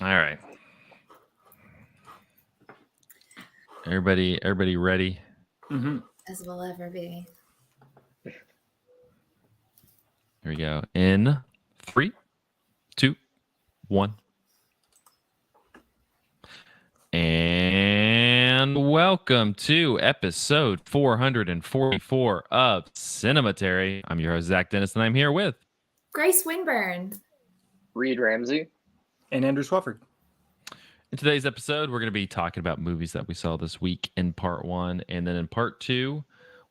All right. Everybody ready? Mm-hmm. As we'll ever be. Here we go. In 3, 2, 1. And welcome to episode 444 of Cinematary. I'm your host, Zach Dennis, and I'm here with Grace Winburn. Reid Ramsey. And Andrew Swafford. In today's episode, we're going to be talking about movies that we saw this week in part 1. And then in part 2,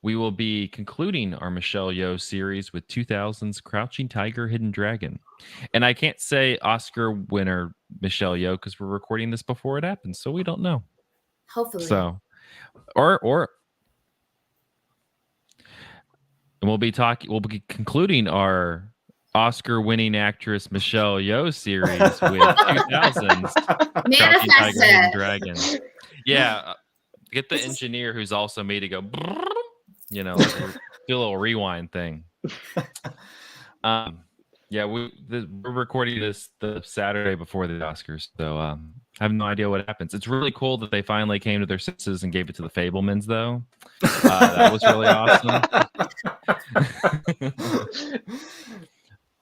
we will be concluding our Michelle Yeoh series with 2000's Crouching Tiger, Hidden Dragon. And I can't say Oscar winner Michelle Yeoh because we're recording this before it happens, so we don't know. Hopefully. So, and we'll be concluding our Oscar-winning actress Michelle Yeoh series with 2000's Crouching Tiger, Hidden Dragon. Yeah, get the engineer who's also me to go, do a little rewind thing. Yeah, we're recording this the Saturday before the Oscars, so I have no idea what happens. It's really cool that they finally came to their senses and gave it to the Fabelmans, though. That was really awesome.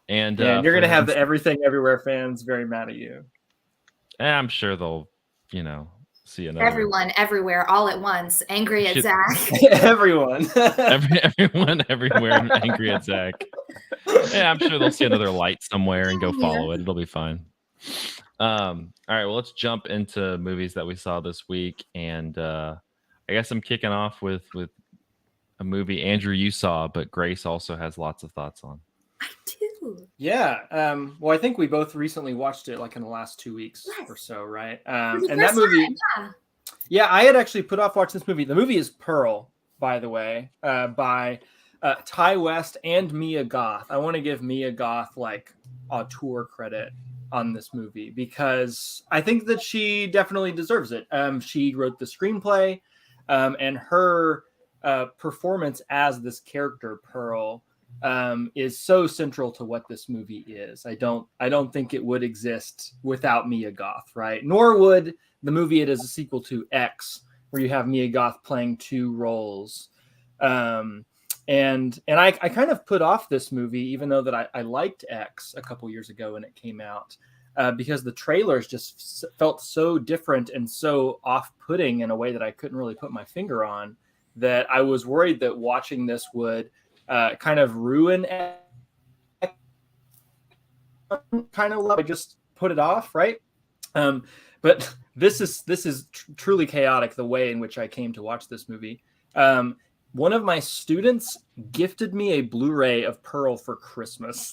And you're going to have the Everything Everywhere fans very mad at you. I'm sure they'll, see another. Everyone, everywhere, all at once, angry at Zach. Everyone. Everyone, everywhere, angry at Zach. Yeah, I'm sure they'll see another light somewhere and go follow it. It'll be fine. All right, well, let's jump into movies that we saw this week. And I guess I'm kicking off with a movie Andrew you saw, but Grace also has lots of thoughts on. I do. Yeah. Well, I think we both recently watched it like in the last 2 weeks or so, right? And that movie, yeah, I had actually put off watching this movie. The movie is Pearl, by the way, by Ty West and Mia Goth. I want to give Mia Goth like auteur credit on this movie because I think that she definitely deserves it. She wrote the screenplay, and her performance as this character, Pearl, is so central to what this movie is. I don't think it would exist without Mia Goth, right? Nor would the movie it is a sequel to X, where you have Mia Goth playing 2 roles. And I kind of put off this movie, even though that I liked X a couple years ago when it came out, because the trailers just felt so different and so off-putting in a way that I couldn't really put my finger on, that I was worried that watching this would kind of ruin kind of love. I just put it off, right? But this is truly chaotic, the way in which I came to watch this movie. One of my students gifted me a Blu-ray of Pearl for Christmas.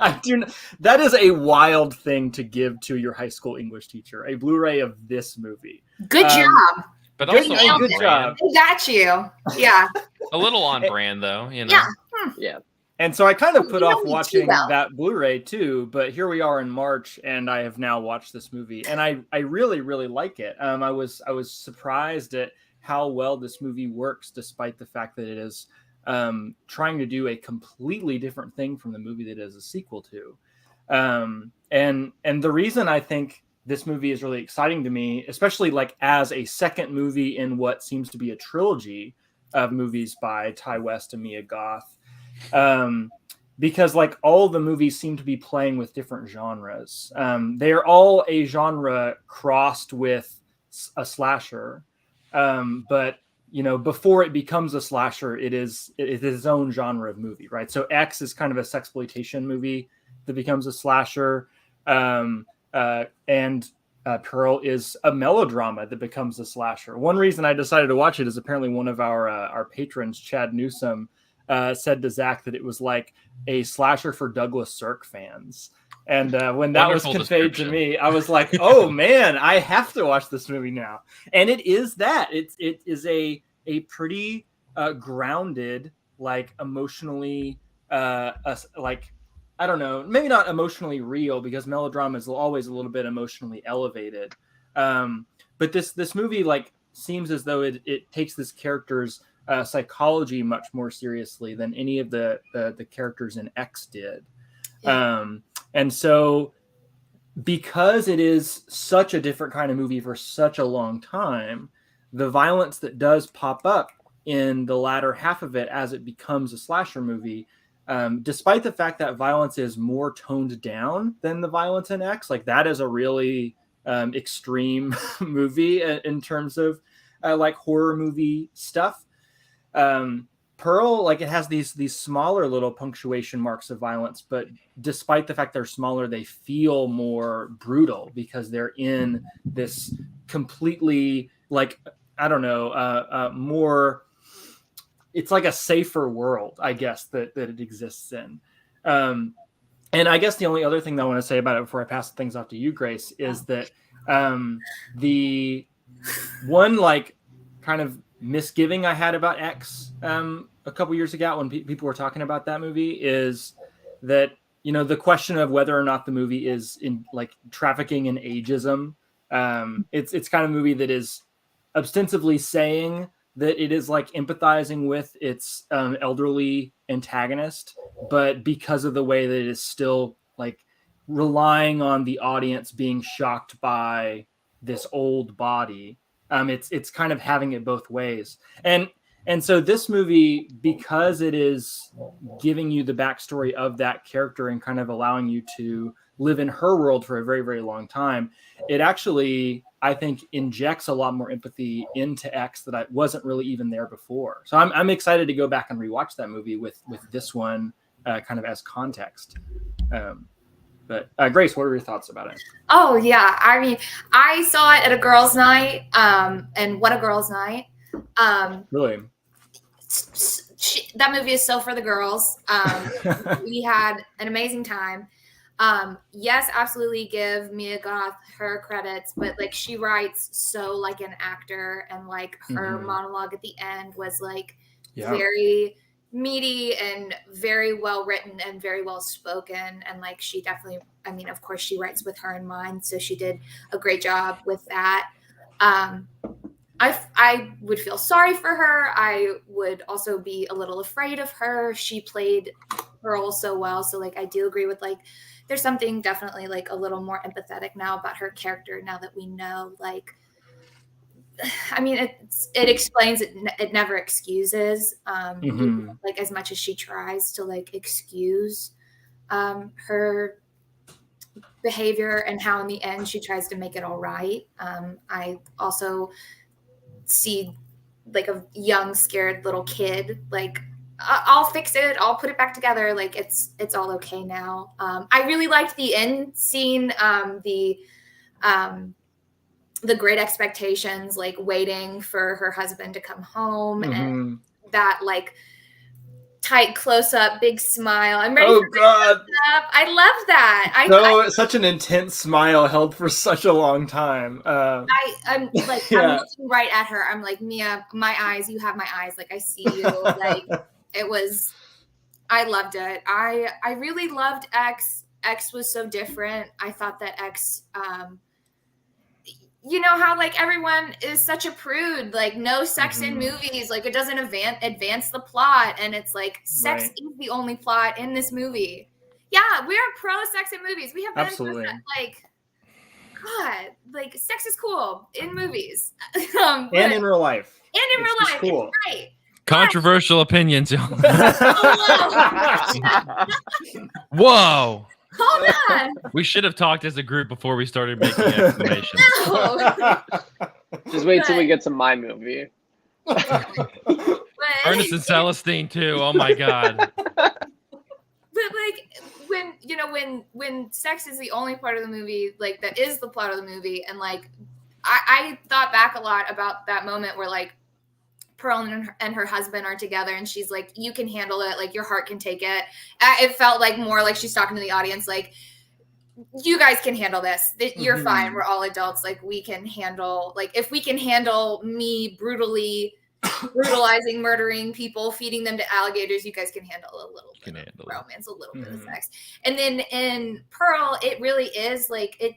That is a wild thing to give to your high school English teacher, a Blu-ray of this movie. Good job. But also on good job. I got you. Yeah. A little on brand, though, Yeah. And so I kind of put off watching that Blu-ray too, but here we are in March, and I have now watched this movie, and I really, really like it. I was surprised at how well this movie works, despite the fact that it is trying to do a completely different thing from the movie that it is a sequel to. And the reason I think this movie is really exciting to me, especially like as a second movie in what seems to be a trilogy of movies by Ty West and Mia Goth, because like all the movies seem to be playing with different genres. They are all a genre crossed with a slasher, but before it becomes a slasher, it is its own genre of movie, right? So X is kind of a sexploitation movie that becomes a slasher, and Pearl is a melodrama that becomes a slasher. One reason I decided to watch it is apparently one of our patrons, Chad Newsom, said to Zach that it was like a slasher for Douglas Sirk fans. And when that was conveyed to me, I was like, oh man, I have to watch this movie now. And it is that. It is a pretty grounded, like emotionally, like, I don't know, maybe not emotionally real, because melodrama is always a little bit emotionally elevated. But this movie like seems as though it takes this character's psychology much more seriously than any of the characters in X did. And so because it is such a different kind of movie for such a long time, the violence that does pop up in the latter half of it as it becomes a slasher movie, despite the fact that violence is more toned down than the violence in X, like that is a really extreme movie in terms of like horror movie stuff. Pearl, like it has these smaller little punctuation marks of violence, but despite the fact they're smaller, they feel more brutal because they're in this completely like, I don't know, more, it's like a safer world, I guess, that it exists in. And I guess the only other thing that I want to say about it before I pass things off to you, Grace, is that the one like kind of misgiving I had about X a couple years ago when people were talking about that movie is that, you know, the question of whether or not the movie is in like trafficking in ageism. It's kind of a movie that is ostensibly saying that it is like empathizing with its elderly antagonist, but because of the way that it is still like relying on the audience being shocked by this old body, it's kind of having it both ways. And so this movie, because it is giving you the backstory of that character and kind of allowing you to live in her world for a very, very long time, it actually, I think, injects a lot more empathy into X that I wasn't really even there before. So I'm excited to go back and rewatch that movie with this one kind of as context. But Grace, what are your thoughts about it? Oh yeah, I mean, I saw it at a girls' night, and what a girls' night! Really, That movie is so for the girls. We had an amazing time. Yes, absolutely give Mia Goth her credits, but like she writes so like an actor, and like her monologue at the end was like very meaty and very well written and very well spoken. And like she definitely, I mean, of course she writes with her in mind, so she did a great job with that. I would feel sorry for her. I would also be a little afraid of her. She played Pearl so well. So like I do agree with like there's something definitely like a little more empathetic now about her character now that we know, like, I mean, it explains it. It never excuses. Like as much as she tries to like excuse her behavior and how in the end she tries to make it all right. I also see like a young scared little kid like I'll fix it, I'll put it back together, like it's all okay now. I really liked the end scene, the Great Expectations, like waiting for her husband to come home, and that like tight close up, big smile. I'm ready. Oh God! I love that. Such an intense smile held for such a long time. I'm like I'm looking right at her. I'm like, Mia, my eyes. You have my eyes. Like I see you. Like it was. I loved it. I really loved X. X was so different. I thought that X. You know how like everyone is such a prude, like no sex in movies, like it doesn't advance the plot, and it's like sex is the only plot in this movie. Yeah, we're pro sex in movies. We have been absolutely like, God, like sex is cool in movies, and in real life. And in real life, cool. It's right. Controversial opinions. Whoa. Hold on. We should have talked as a group before we started making explanations. No. Just wait till we get to my movie. Ernest and Celestine too. Oh my God. But like when sex is the only part of the movie, like that is the plot of the movie, and like I thought back a lot about that moment where like Pearl and her husband are together, and she's like, you can handle it, like your heart can take it. It felt like more like she's talking to the audience, like you guys can handle this. You're fine. We're all adults. Like we can handle, like if we can handle me brutalizing, murdering people, feeding them to alligators, you guys can handle a little bit of romance, a little bit of sex. And then in Pearl, it really is like it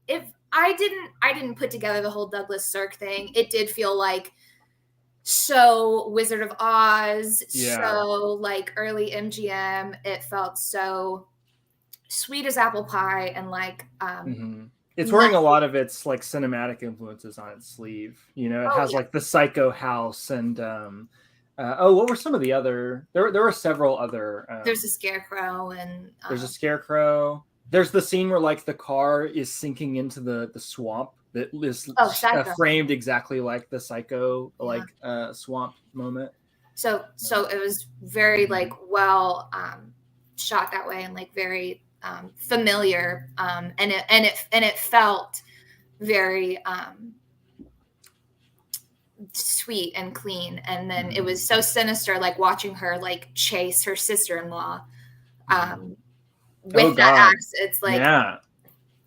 if I didn't put together the whole Douglas Sirk thing, it did feel like so Wizard of Oz, so like early MGM. It felt so sweet as apple pie and like It's wearing a lot of its like cinematic influences on its sleeve. You know, it has like the Psycho house and what were some of the other? There were several other. There's a scarecrow and there's a scarecrow. There's the scene where like the car is sinking into the swamp that is framed exactly like the Psycho swamp moment. So it was very like well shot that way and like very familiar and it felt very sweet and clean, and then it was so sinister, like watching her like chase her sister-in-law with that axe. It's like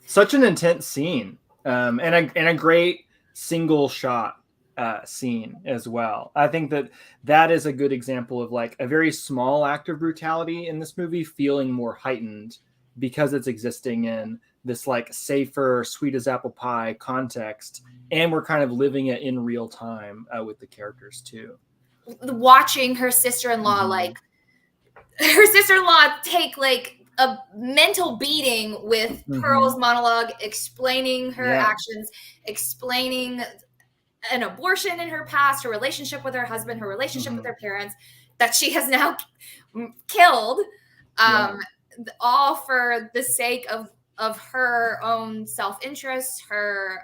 such an intense scene, and a great single shot scene as well. I think that is a good example of like a very small act of brutality in this movie feeling more heightened because it's existing in this like safer, sweet as apple pie context, and we're kind of living it in real time with the characters too. Watching her sister-in-law, like her sister-in-law take like a mental beating with Pearl's monologue, explaining her actions, explaining an abortion in her past, her relationship with her husband, her relationship with her parents, that she has now killed, all for the sake of her own self-interest, her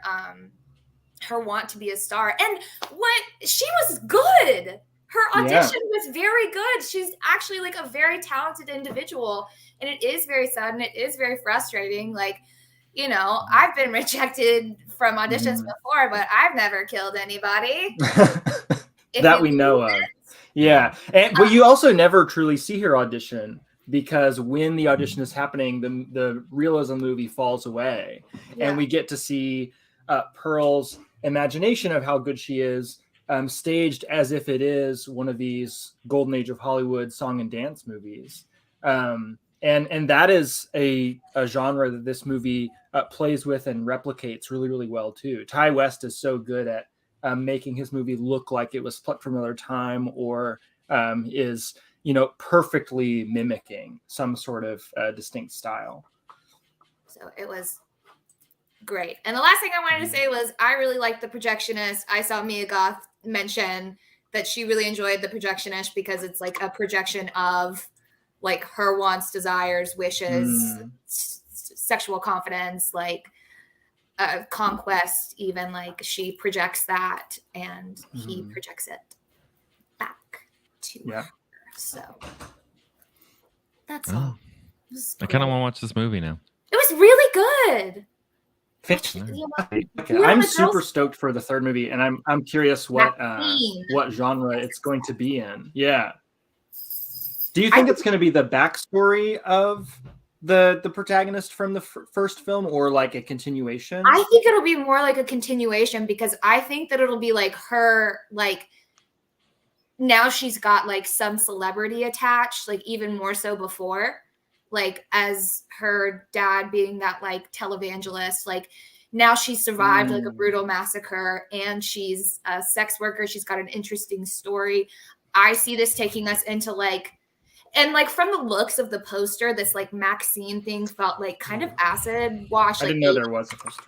want to be a star. And what she was good. Her audition was very good. She's actually like a very talented individual, and it is very sad and it is very frustrating. Like, you know, I've been rejected from auditions before, but I've never killed anybody that we know of. Yeah, but you also never truly see her audition, because when the audition is happening, the realism movie falls away, and we get to see Pearl's imagination of how good she is, staged as if it is one of these golden age of Hollywood song and dance movies. And that is a genre that this movie plays with and replicates really, really well too. Ty West is so good at making his movie look like it was plucked from another time, or is, you know, perfectly mimicking some sort of distinct style. So it was great. And the last thing I wanted to say was I really liked The Projectionist. I saw Mia Goth mention that she really enjoyed The Projectionist because it's like a projection of like her wants, desires, wishes, sexual confidence, like conquest, even like she projects that and he projects it back to her. So that's all. I kind of want to watch this movie now. It was really good. I'm super stoked for the third movie, and I'm curious what genre it's going to be in. Yeah. Do you think it's going to be the backstory of the protagonist from the first film, or like a continuation? I think it'll be more like a continuation, because I think that it'll be like her, like now she's got like some celebrity attached, like even more so before, like as her dad being that like televangelist, like now she's survived like a brutal massacre and she's a sex worker. She's got an interesting story. I see this taking us into like, and like from the looks of the poster, this like Maxine thing felt like kind of acid wash. I didn't know there was a poster.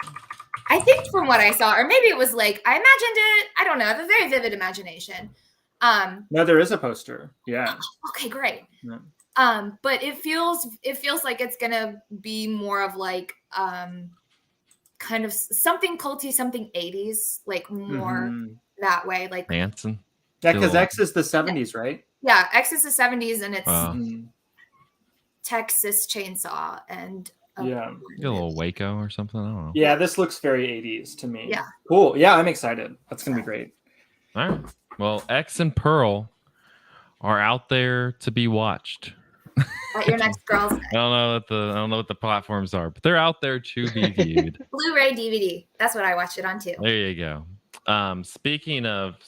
I think from what I saw, or maybe it was like, I imagined it. I don't know. I have a very vivid imagination. No, there is a poster. Yeah. Okay, great. Yeah. But it feels like it's gonna be more of like kind of something culty, something 80s, like more that way, like Manson. Yeah, because X is the 70s, right? Yeah, X is the 70s, and it's Texas Chainsaw and a little Waco or something. I don't know. Yeah, this looks very 80s to me. Yeah. Cool. Yeah, I'm excited. That's gonna be great. All right. Well, X and Pearl are out there to be watched. At your next girl's night. I don't know what the platforms are, but they're out there to be viewed. Blu-ray DVD. That's what I watched it on too. There you go. Speaking of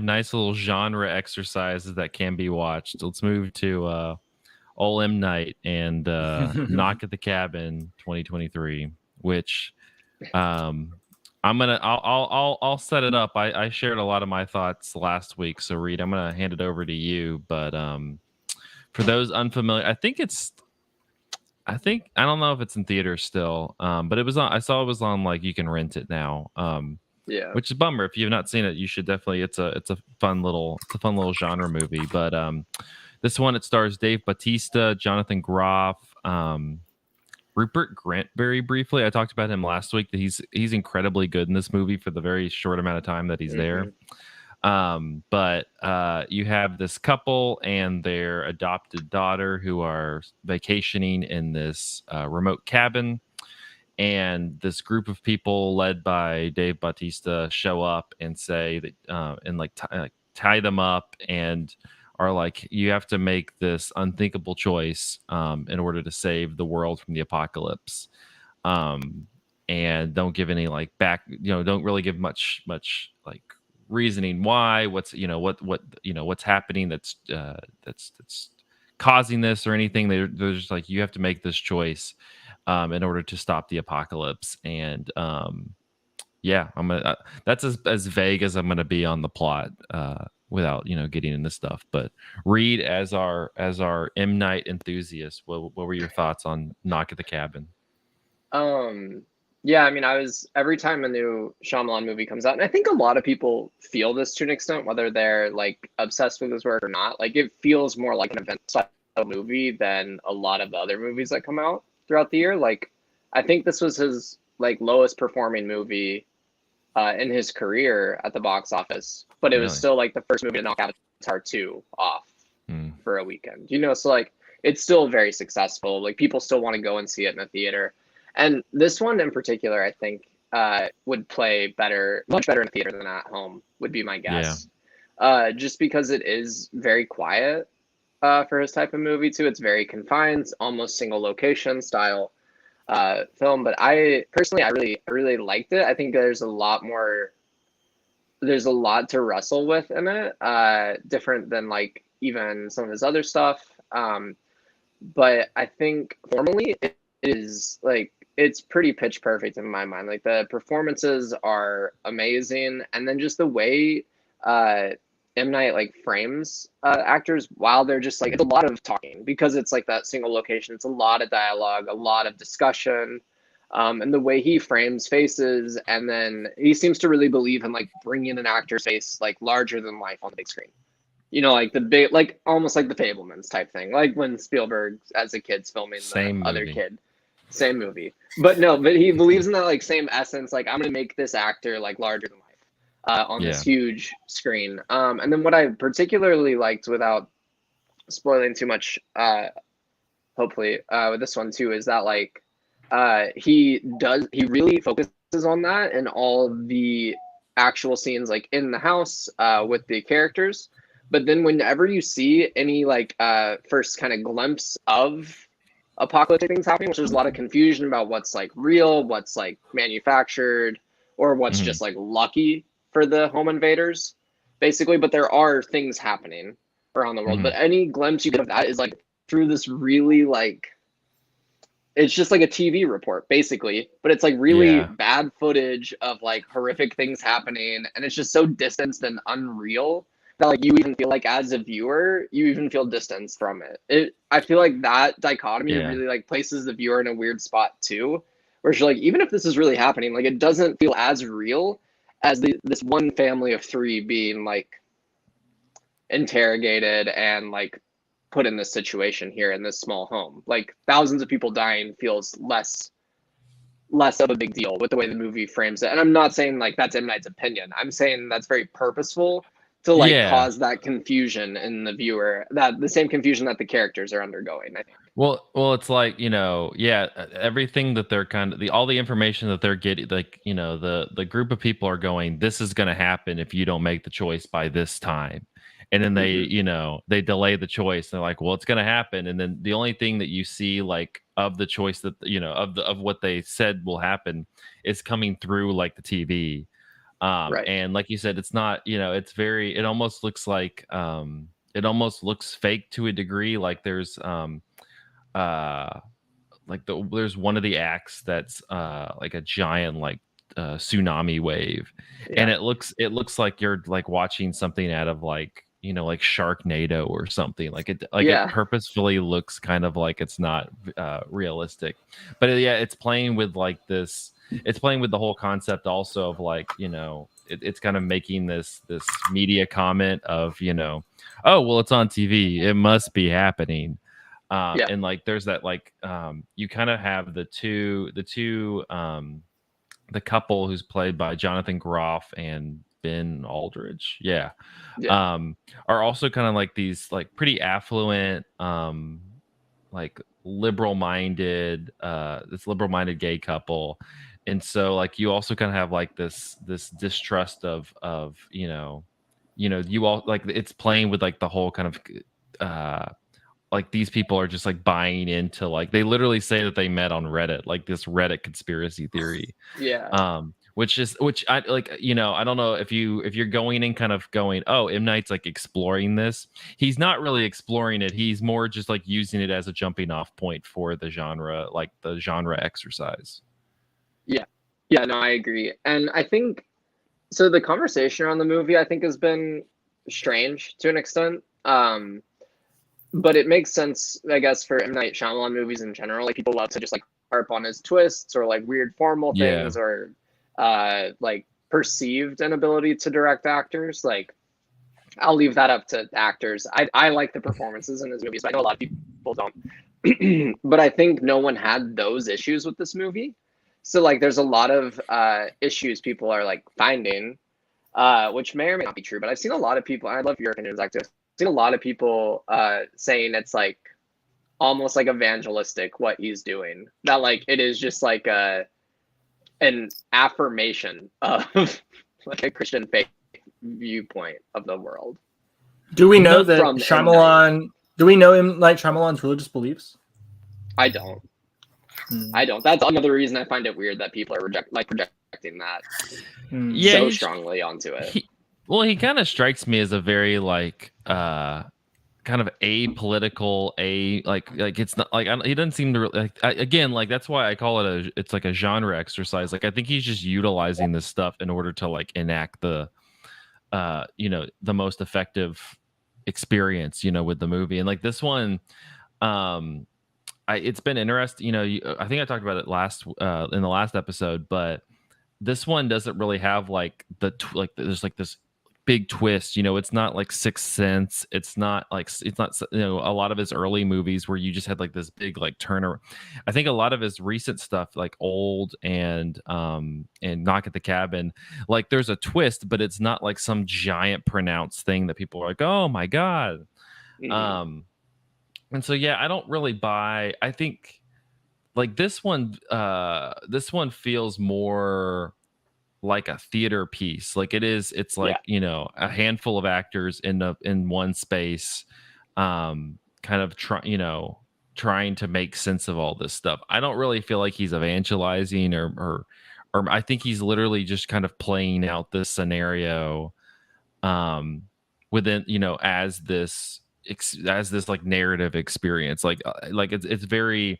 nice little genre exercises that can be watched, let's move to Ol' M Night and Knock at the Cabin 2023, which I'll set it up. I shared a lot of my thoughts last week, so Reid, I'm gonna hand it over to you. But for those unfamiliar, I think it's I think I don't know if it's in theaters still, but it was on. I saw it was on like you can rent it now. Yeah. Which is a bummer. If you've not seen it, you should definitely. It's a fun little genre movie. But this one it stars Dave Bautista, Jonathan Groff, Rupert Grint very briefly. I talked about him last week. That he's incredibly good in this movie for the very short amount of time that he's there. But you have this couple and their adopted daughter who are vacationing in this remote cabin, and this group of people led by Dave Bautista show up and say that and like tie them up and are like, you have to make this unthinkable choice in order to save the world from the apocalypse. And don't give any like don't really give much like reasoning why, what's what's happening that's causing this or anything. They're just like, you have to make this choice in order to stop the apocalypse. And yeah, I'm gonna that's as vague as I'm gonna be on the plot without getting into stuff. But Reid, as our M. Night enthusiast, what were your thoughts on Knock at the Cabin? Yeah, I mean, every time a new Shyamalan movie comes out, and I think a lot of people feel this to an extent, whether they're like obsessed with his work or not. Like, it feels more like an event style movie than a lot of the other movies that come out throughout the year. Like, I think this was his like lowest performing movie in his career at the box office, but it was still like the first movie to knock Avatar 2 off for a weekend. So like it's still very successful. Like, people still want to go and see it in the theater. And this one in particular, I think, would play much better in theater than at home, would be my guess. Yeah. Just because it is very quiet for his type of movie, too. It's very confined, almost single location style film. But I really liked it. I think there's a lot to wrestle with in it, different than like even some of his other stuff. But I think formally it is like, it's pretty pitch perfect in my mind. Like, the performances are amazing, and then just the way M. Night like frames actors while they're just like, it's a lot of talking because it's like that single location. It's a lot of dialogue, a lot of discussion, and the way he frames faces, and then he seems to really believe in like bringing an actor's face like larger than life on the big screen. Like the big, like almost like the Fablemans type thing, like when Spielberg as a kid's filming the other kid. Same movie, but he believes in that like same essence. Like, I'm gonna make this actor like larger than life on this huge screen. And then what I particularly liked, without spoiling too much, hopefully with this one too, is that like he really focuses on that in all the actual scenes, like in the house with the characters. But then whenever you see any like first kind of glimpse of apocalyptic things happening, which there's a lot of confusion about what's like real, what's like manufactured, or what's just like lucky for the home invaders, basically. But there are things happening around the world. But any glimpse you get of that is like through this really like, it's just like a TV report basically, but it's like really bad footage of like horrific things happening, and it's just so distanced and unreal that like you even feel like as a viewer, you even feel distance from it. I feel like that dichotomy really like places the viewer in a weird spot too, where you're like, even if this is really happening, like it doesn't feel as real as this one family of three being like interrogated and like put in this situation here in this small home. Like, thousands of people dying feels less of a big deal with the way the movie frames it. And I'm not saying like that's M. Night's opinion. I'm saying that's very purposeful to like cause that confusion in the viewer, that the same confusion that the characters are undergoing, I think. Well, it's like, everything that they're kind of all the information that they're getting, like, the group of people are going, this is going to happen if you don't make the choice by this time. And then they, they delay the choice. They're like, well, it's going to happen. And then the only thing that you see like of the choice that, of what they said will happen is coming through like the TV. Right. And like you said, it's not, it almost looks like, it almost looks fake to a degree. Like there's, there's one of the acts that's, like a giant, like, tsunami wave. And it looks like you're like watching something out of like like Sharknado or something. Like it Yeah. purposefully looks kind of like it's not realistic. But yeah, it's playing with like this. It's playing with the whole concept also of like, it's kind of making this media comment of, oh well, it's on TV, it must be happening. Yeah. And like there's that like you kind of have the two the couple who's played by Jonathan Groff and Ben Aldridge, Yeah. are also kind of like these like pretty affluent, like this liberal minded gay couple. And so like you also kind of have like this distrust of you all like it's playing with like the whole kind of like these people are just like buying into like they literally say that they met on Reddit, like this Reddit conspiracy theory. Yeah. Which I like, I don't know if you're going and kind of going, oh, M. Night's like exploring this. He's not really exploring it. He's more just like using it as a jumping off point for the genre, like the genre exercise. Yeah. Yeah, no, I agree. And I think so the conversation around the movie I think has been strange to an extent. But it makes sense, I guess, for M. Night Shyamalan movies in general. Like people love to just like harp on his twists or like weird formal things or like perceived inability to direct actors. Like I'll leave that up to actors. I like the performances in his movies, but I know a lot of people don't. But I think no one had those issues with this movie. So like there's a lot of issues people are like finding, which may or may not be true. But I've seen a lot of people, and I'd love your opinion as actors. I've seen a lot of people saying it's like almost like evangelistic what he's doing. That like it is just like an affirmation of like a Christian faith viewpoint of the world. Do we know that From Shyamalan? Do we know M. Night Shyamalan's religious beliefs? I don't. I don't. That's another reason I find it weird that people are projecting that so strongly onto it. He kind of strikes me as a very like kind of apolitical, like it's not like he doesn't seem to like again, like that's why I call it it's like a genre exercise. Like I think he's just utilizing this stuff in order to like enact the the most effective experience with the movie. And like this one, it's been interesting. I think I talked about it in the last episode, but this one doesn't really have like there's like this big twist. It's not like Sixth Sense. It's not a lot of his early movies where you just had like this big like turner. I think a lot of his recent stuff, like Old and Knock at the Cabin, like there's a twist, but it's not like some giant pronounced thing that people are like, oh my god. Mm-hmm. And so yeah, I don't really buy. I think like this one feels more like a theater piece. Like it's like a handful of actors in one space, kind of trying to make sense of all this stuff. I don't really feel like he's evangelizing or I think he's literally just kind of playing out this scenario within as this like narrative experience. Like it's very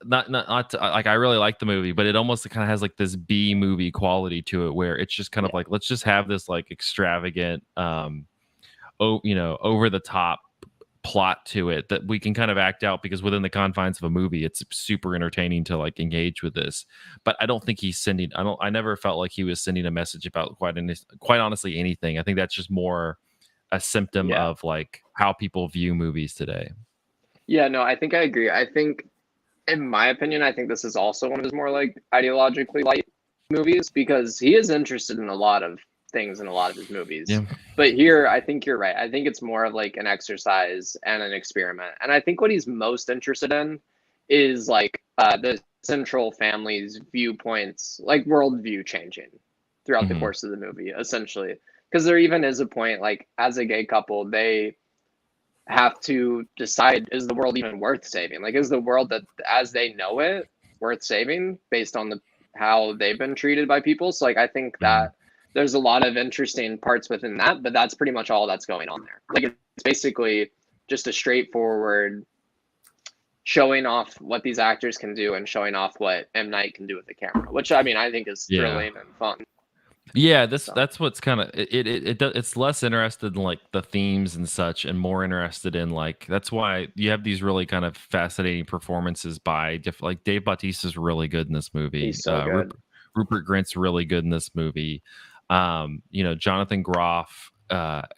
not like I really like the movie, but it almost kind of has like this B movie quality to it where it's just kind of like, let's just have this like extravagant over the top plot to it that we can kind of act out, because within the confines of a movie it's super entertaining to like engage with this. But I don't think he's I never felt like he was sending a message about quite honestly anything. I think that's just more a symptom of like how people view movies today. Yeah, no, I think I agree. I think in my opinion, I think this is also one of his more like ideologically light movies, because he is interested in a lot of things in a lot of his movies. Yeah. But here, I think you're right. I think it's more of like an exercise and an experiment. And I think what he's most interested in is like the central family's viewpoints, like worldview changing throughout the course of the movie, essentially. Because there even is a point, like as a gay couple, they have to decide, is the world even worth saving? Like, is the world that as they know it worth saving based on how they've been treated by people? So like I think that there's a lot of interesting parts within that, but that's pretty much all that's going on there. Like it's basically just a straightforward showing off what these actors can do and showing off what M. Night can do with the camera, which I mean I think is thrilling and fun. Yeah, So. that's what's kind of it's less interested in like the themes and such, and more interested in like that's why you have these really kind of fascinating performances by like Dave Bautista's really good in this movie. He's so good. Rupert Grint's really good in this movie. Jonathan Groff, out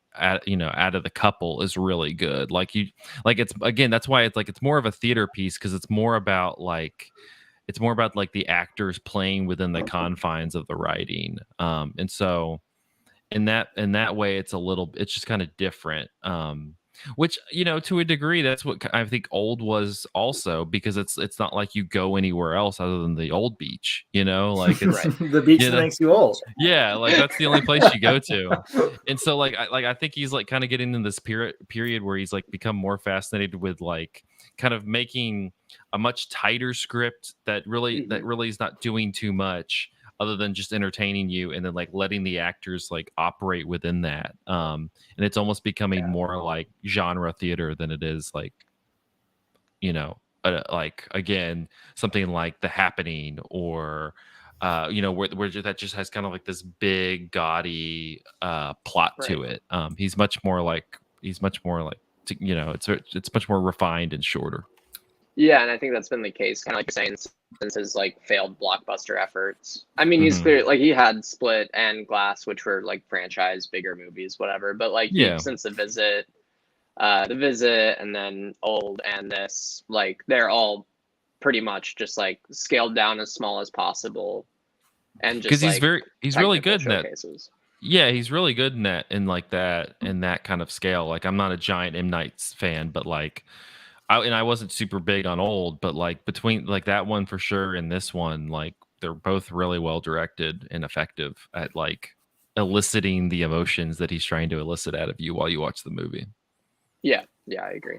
of the couple is really good. It's again, that's why it's like it's more of a theater piece because it's more about like the actors playing within the confines of the writing. And so in that way, it's just kind of different. Which, to a degree, that's what I think Old was also, because it's not like you go anywhere else other than the old beach, like it's the beach that makes you old. Yeah, like that's the only place you go to. And so I think he's like kind of getting in this period where he's like become more fascinated with like kind of making a much tighter script that really is not doing too much other than just entertaining you, and then like letting the actors like operate within that. And it's almost becoming more like genre theater than it is like, like again, something like The Happening or where that just has kind of like this big gaudy plot to it. He's much more like it's much more refined and shorter. Yeah, and I think that's been the case, kind of like you're saying, since his like failed blockbuster efforts. I mean, he's clear, like he had Split and Glass, which were like franchise bigger movies, whatever. But like since The Visit, and then Old and this, like they're all pretty much just like scaled down as small as possible, and just because he's really good in that. Showcases. Yeah, he's really good in that, in that kind of scale. Like I'm not a giant M. Night's fan, but like. I wasn't super big on Old, but like between like that one for sure and this one, like they're both really well directed and effective at like eliciting the emotions that he's trying to elicit out of you while you watch the movie. Yeah, I agree.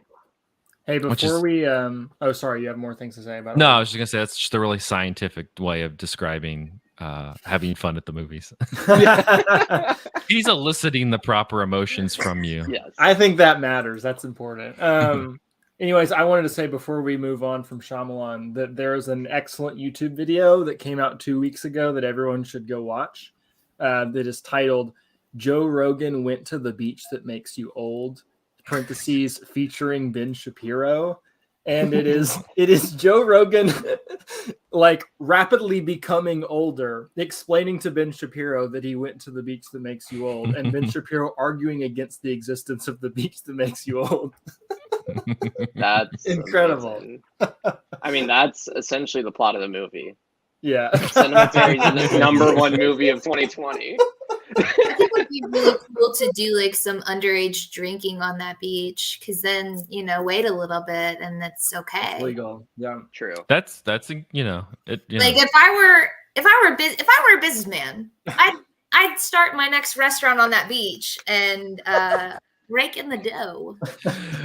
Hey, before we oh sorry, you have more things to say about it? No, I was just gonna say that's just a really scientific way of describing having fun at the movies. He's eliciting the proper emotions from you. Yes. I think that matters. That's important. Anyways, I wanted to say before we move on from Shyamalan that there's an excellent YouTube video that came out 2 weeks ago that everyone should go watch. That is titled "Joe Rogan Went to the Beach That Makes You Old," parentheses featuring Ben Shapiro, and it is Joe Rogan like rapidly becoming older, explaining to Ben Shapiro that he went to the beach that makes you old, and Ben Shapiro arguing against the existence of the beach that makes you old. That's incredible. I mean, that's essentially the plot of the movie. Yeah. Cinematary is the #1 movie of 2020. I think it would be really cool to do like some underage drinking on that beach, because then wait a little bit and that's okay. It's legal. Yeah, true. That's like if I were a businessman, I'd start my next restaurant on that beach and rake in the dough.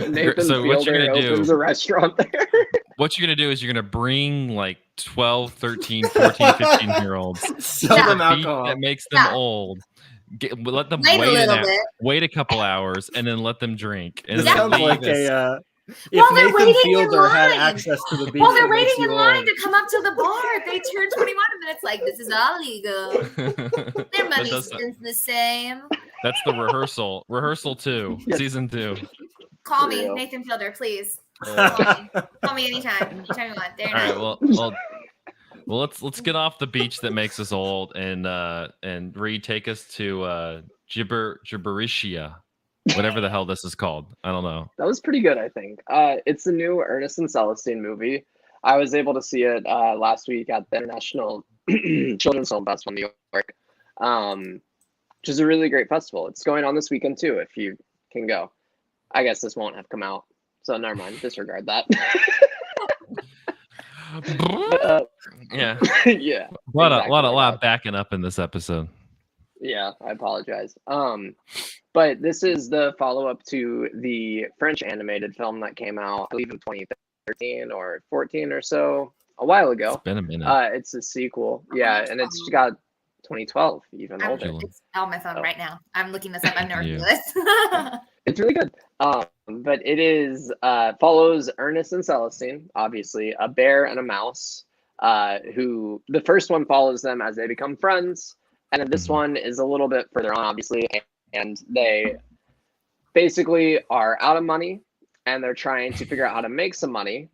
Nathan so what you're gonna opens do? A restaurant there. What you're gonna do is you're gonna bring like 12, 13, 14, 15-year-olds, sell them alcohol that makes them old. Let them wait a couple hours, and then let them drink. And sounds like if Nathan Fielder had access to the beach, while they're waiting in line to come up to the bar, they turn 21, and then it's like, this is all legal. Their money's the same. That's the rehearsal. Rehearsal 2, season 2. Call me, Nathan Fielder, please. Call me anytime you want. All right. Well, let's get off the beach that makes us old, and Reid, take us to Gibberitia, whatever the hell this is called. I don't know. That was pretty good, I think. It's the new Ernest and Celestine movie. I was able to see it last week at the International Children's Film Festival in New York, which is a really great festival. It's going on this weekend too, if you can go. I guess this won't have come out, so never mind. Disregard that. Yeah. Yeah. A lot of backing up in this episode. Yeah, I apologize. But this is the follow-up to the French animated film that came out, I believe, in 2013 or 14 or so, a while ago. It's been a minute. It's a sequel. Yeah, and it's got 2012, even older. It's on my phone right now. I'm looking this up. I've never seen this. It's really good. But it is follows Ernest and Celestine, obviously, a bear and a mouse, who the first one follows them as they become friends. And then this one is a little bit further on, obviously, and they basically are out of money and they're trying to figure out how to make some money.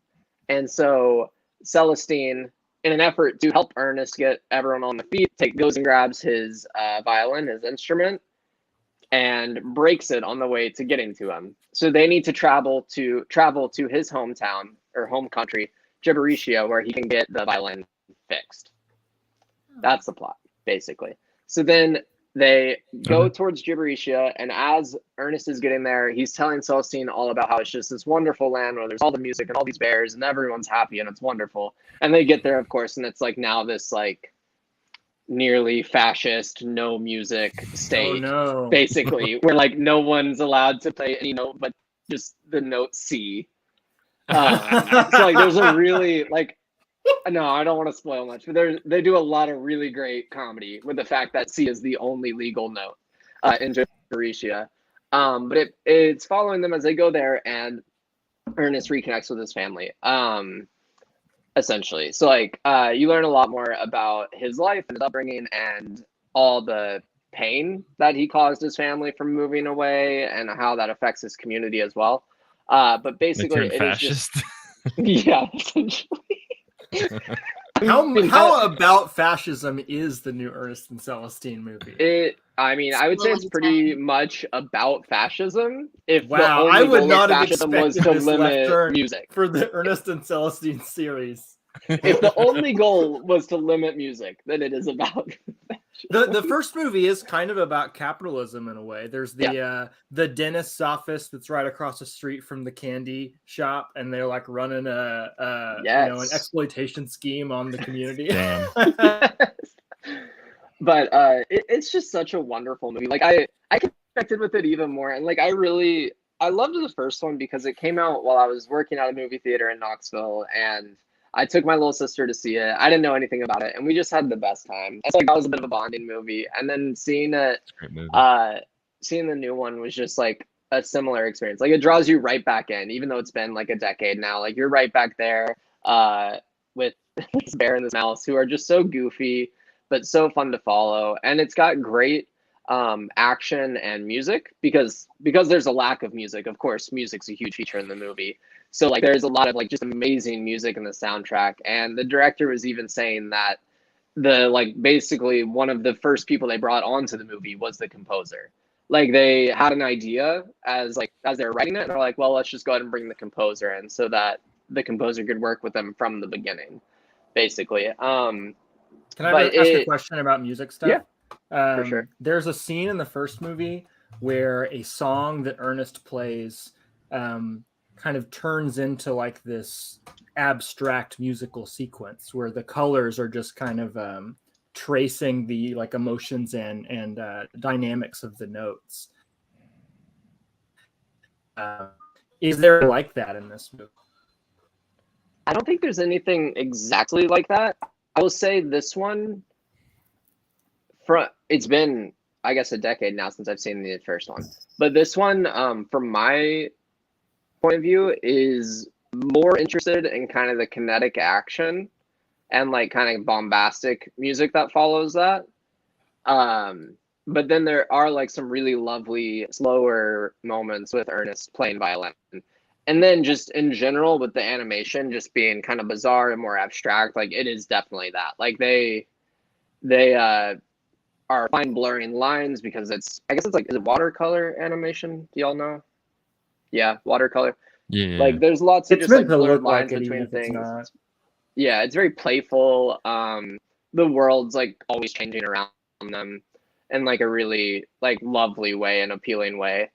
And so Celestine, in an effort to help Ernest get everyone on the feet, goes and grabs his violin, his instrument, and breaks it on the way to getting to him. So they need to travel to his hometown or home country, Gibberitia, where he can get the violin fixed. That's the plot, basically. So then they go towards Gibberitia, and as Ernest is getting there, he's telling Celestine all about how it's just this wonderful land where there's all the music and all these bears and everyone's happy and it's wonderful. And they get there, of course, and it's like now this like nearly fascist, no music state, basically, where like no one's allowed to play any note but just the note C. So like there's a really like, no, I don't want to spoil much, but they do a lot of really great comedy with the fact that C is the only legal note in Gibberitia. But it's following them as they go there, and Ernest reconnects with his family, essentially. So like you learn a lot more about his life and his upbringing and all the pain that he caused his family from moving away and how that affects his community as well. But basically, it fascist. is just yeah, essentially. How about fascism is the new Ernest and Celestine movie? I would say it's pretty much about fascism. If wow, the only I would goal not of have fascism expected was to this limit left music. For the Ernest and Celestine series. If the only goal was to limit music, then it is about the first movie is kind of about capitalism in a way. There's the dentist's office that's right across the street from the candy shop, and they're like running an exploitation scheme on the community. Damn. But it's just such a wonderful movie. Like I connected with it even more, and like I loved the first one because it came out while I was working at a movie theater in Knoxville, and I took my little sister to see it. I didn't know anything about it, and we just had the best time. It's like that was a bit of a bonding movie, and then seeing it, seeing the new one was just like a similar experience. Like it draws you right back in, even though it's been like a decade now. Like you're right back there with this bear and this mouse who are just so goofy but so fun to follow, and it's got great action and music because there's a lack of music. Of course, music's a huge feature in the movie. So like there's a lot of like just amazing music in the soundtrack, and the director was even saying that basically one of the first people they brought onto the movie was the composer. Like they had an idea as they were writing it, and they're like, well, let's just go ahead and bring the composer in so that the composer could work with them from the beginning, basically. Can I ask a question about music stuff? Yeah, for sure. There's a scene in the first movie where a song that Ernest plays kind of turns into like this abstract musical sequence where the colors are just kind of tracing the like emotions and dynamics of the notes. Is there like that in this movie? I don't think there's anything exactly like that. I will say this one, it's been, I guess, a decade now since I've seen the first one. But this one, from my point of view, is more interested in kind of the kinetic action and like kind of bombastic music that follows that. But then there are like some really lovely slower moments with Ernest playing violin. And then just in general with the animation just being kind of bizarre and more abstract, like it is definitely that. Like they are fine blurring lines because is it watercolor animation? Do y'all know? Yeah, watercolor. Yeah. Like there's lots of just like blurred lines like between things. Yeah, it's very playful. The world's like always changing around them in like a really like lovely way and appealing way.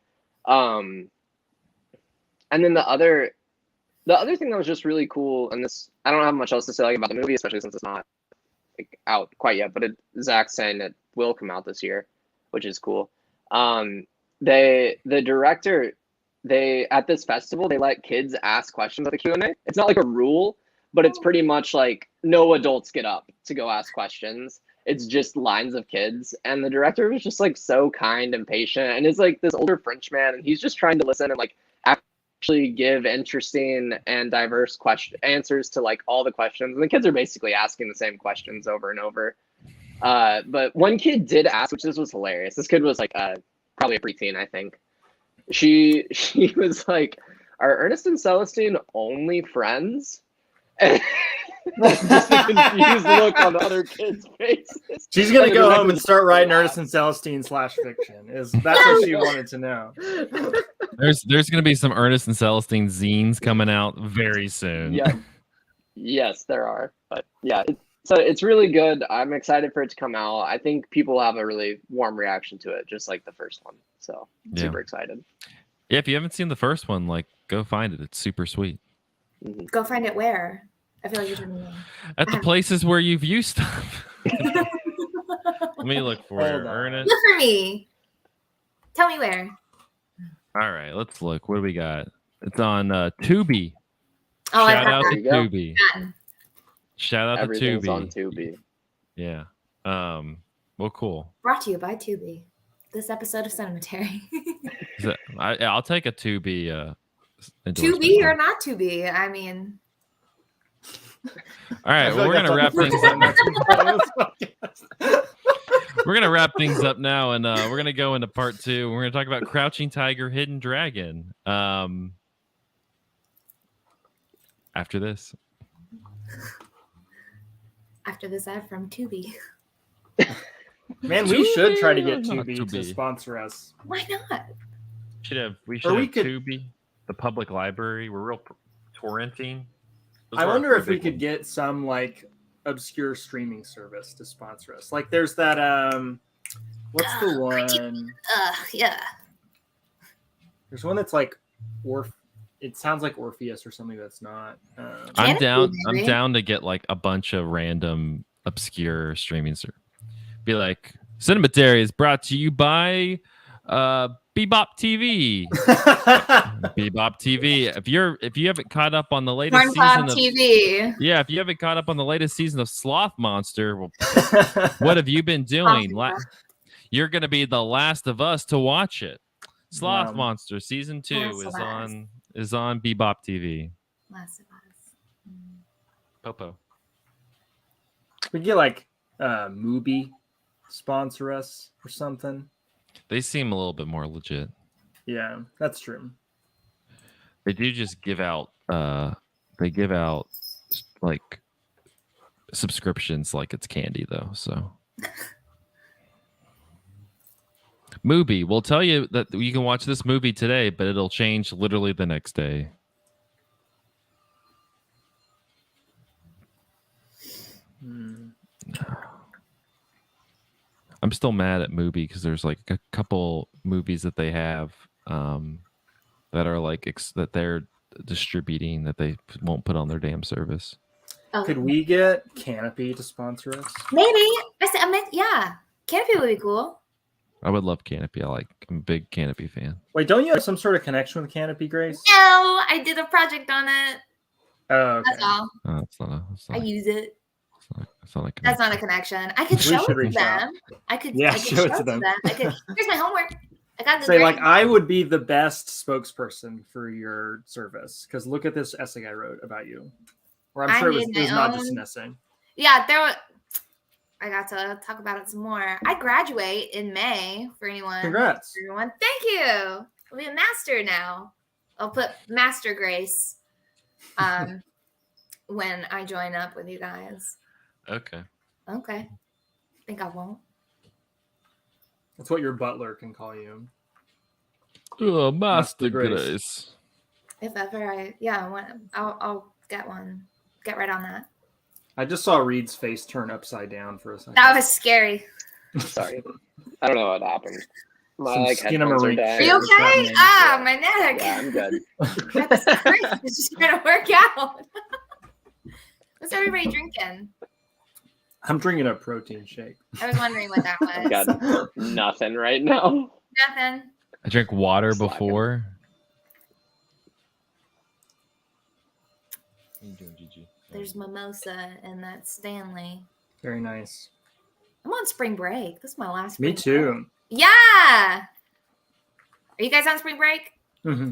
And then the other thing that was just really cool, and this I don't have much else to say like about the movie, especially since it's not like out quite yet, but Zach's saying it will come out this year, which is cool. The director, at this festival, they let kids ask questions at the Q&A. It's not like a rule, but it's pretty much like no adults get up to go ask questions. It's just lines of kids. And the director was just like so kind and patient. And it's like this older French man, and he's just trying to listen and like actually give interesting and diverse answers to like all the questions. And the kids are basically asking the same questions over and over. But one kid did ask, which this was hilarious. This kid was like probably a preteen, I think. She was like, "Are Ernest and Celestine only friends?" And just a confused look on other kids' faces. She's gonna go home and start writing Ernest and Celestine /fiction. That's what she wanted to know. There's gonna be some Ernest and Celestine zines coming out very soon. Yeah. Yes, there are. But yeah, so it's really good. I'm excited for it to come out. I think people have a really warm reaction to it, just like the first one. So super excited. Yeah, if you haven't seen the first one, like go find it. It's super sweet. Mm-hmm. Go find it where? I feel like you're telling me. At the places where you view stuff. Let me look for it. Ernest. Look for me. Tell me where. All right, let's look. What do we got? It's on Tubi. Oh, Shout out to Tubi. Yeah. Shout out Everything's to Tubi. on Tubi. Yeah. Well, cool. Brought to you by Tubi. This episode of Cinematary. I'll take a Tubi. To be or not to be. I mean. All right, well, we're gonna wrap things up. We're gonna wrap things up now, and we're gonna go into part 2. We're gonna talk about Crouching Tiger, Hidden Dragon. After this. After this ad from Tubi. Man, we should try to get Tubi to sponsor us. Why not? We should have Tubi, the public library. We're real torrenting. I wonder if we could get some like obscure streaming service to sponsor us. Like there's that what's the one? Yeah. There's one that's like it sounds like Orpheus or something that's not. I'm down to get like a bunch of random obscure streaming service. Be like, Cinematary is brought to you by Bebop TV. Bebop TV. If you haven't caught up on the latest season of TV. Yeah, if you haven't caught up on the latest season of Sloth Monster, well, what have you been doing? You're gonna be the last of us to watch it. Sloth Monster season 2 is on Bebop TV. Last of Us. Popo. We get like Mubi sponsor us or something. They seem a little bit more legit. Yeah, that's true. They do just give out like subscriptions like it's candy though, so Mubi will tell you that you can watch this movie today, but it'll change literally the next day. I'm still mad at Mubi because there's like a couple movies that they have that are like that they're distributing that they won't put on their damn service. Oh. Could we get Canopy to sponsor us? Maybe. Yeah. Canopy would be cool. I would love Canopy. I'm a big Canopy fan. Wait, don't you have some sort of connection with Canopy, Grace? No, I did a project on it. Oh, okay. That's all. Oh, it's not I use it. That's not a connection. I could show it to them. I could show it to them. Here's my homework. I got Say like I would be the best spokesperson for your service because look at this essay I wrote about you. Or I'm sure it was not just an essay. Yeah, I got to talk about it some more. I graduate in May for anyone. Congrats. Everyone. Thank you. I'll be a master now. I'll put Master Grace when I join up with you guys. Okay. Think I won't. That's what your butler can call you. Oh, Master Grace. If ever I'll get one. Get right on that. I just saw Reed's face turn upside down for a second. That was scary. Sorry. I don't know what happened. My headphones are dying. Are you okay? My neck. Yeah, I'm good. That's great. It's just gonna work out. What's everybody drinking? I'm drinking a protein shake. I was wondering what that was. I've got nothing right now. Nothing. I drank water before. How you doing, Gigi? There's mimosa and that's Stanley. Very nice. I'm on spring break. This is my last spring Me too. break. Yeah. Are you guys on spring break? Mm-hmm.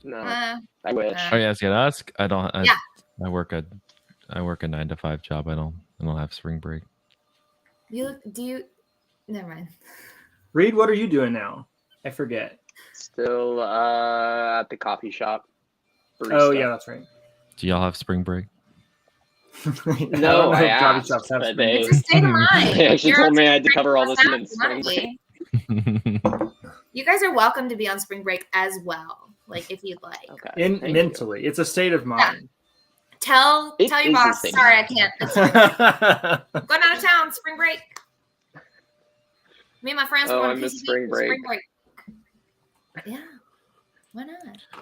No, I wish. Oh yeah, see, us. I don't. I work a 9-to-5 job. I don't have spring break. Never mind. Reid, what are you doing now? I forget. Still at the coffee shop. Barista. Oh yeah, that's right. Do y'all have spring break? No, I coffee asked, shops have but spring It's break. a state of mind. They actually You're told me I on had to cover all this in spring spring break. break. You guys are welcome to be on spring break as well, like if you'd like. Okay. thank you. Mentally, it's a state of mind. Tell It your is a boss. state of Sorry, I mind. can't. It's going out of town. Spring break. Me and my friends. Oh, were I on miss PCB spring for break. Yeah. Why not?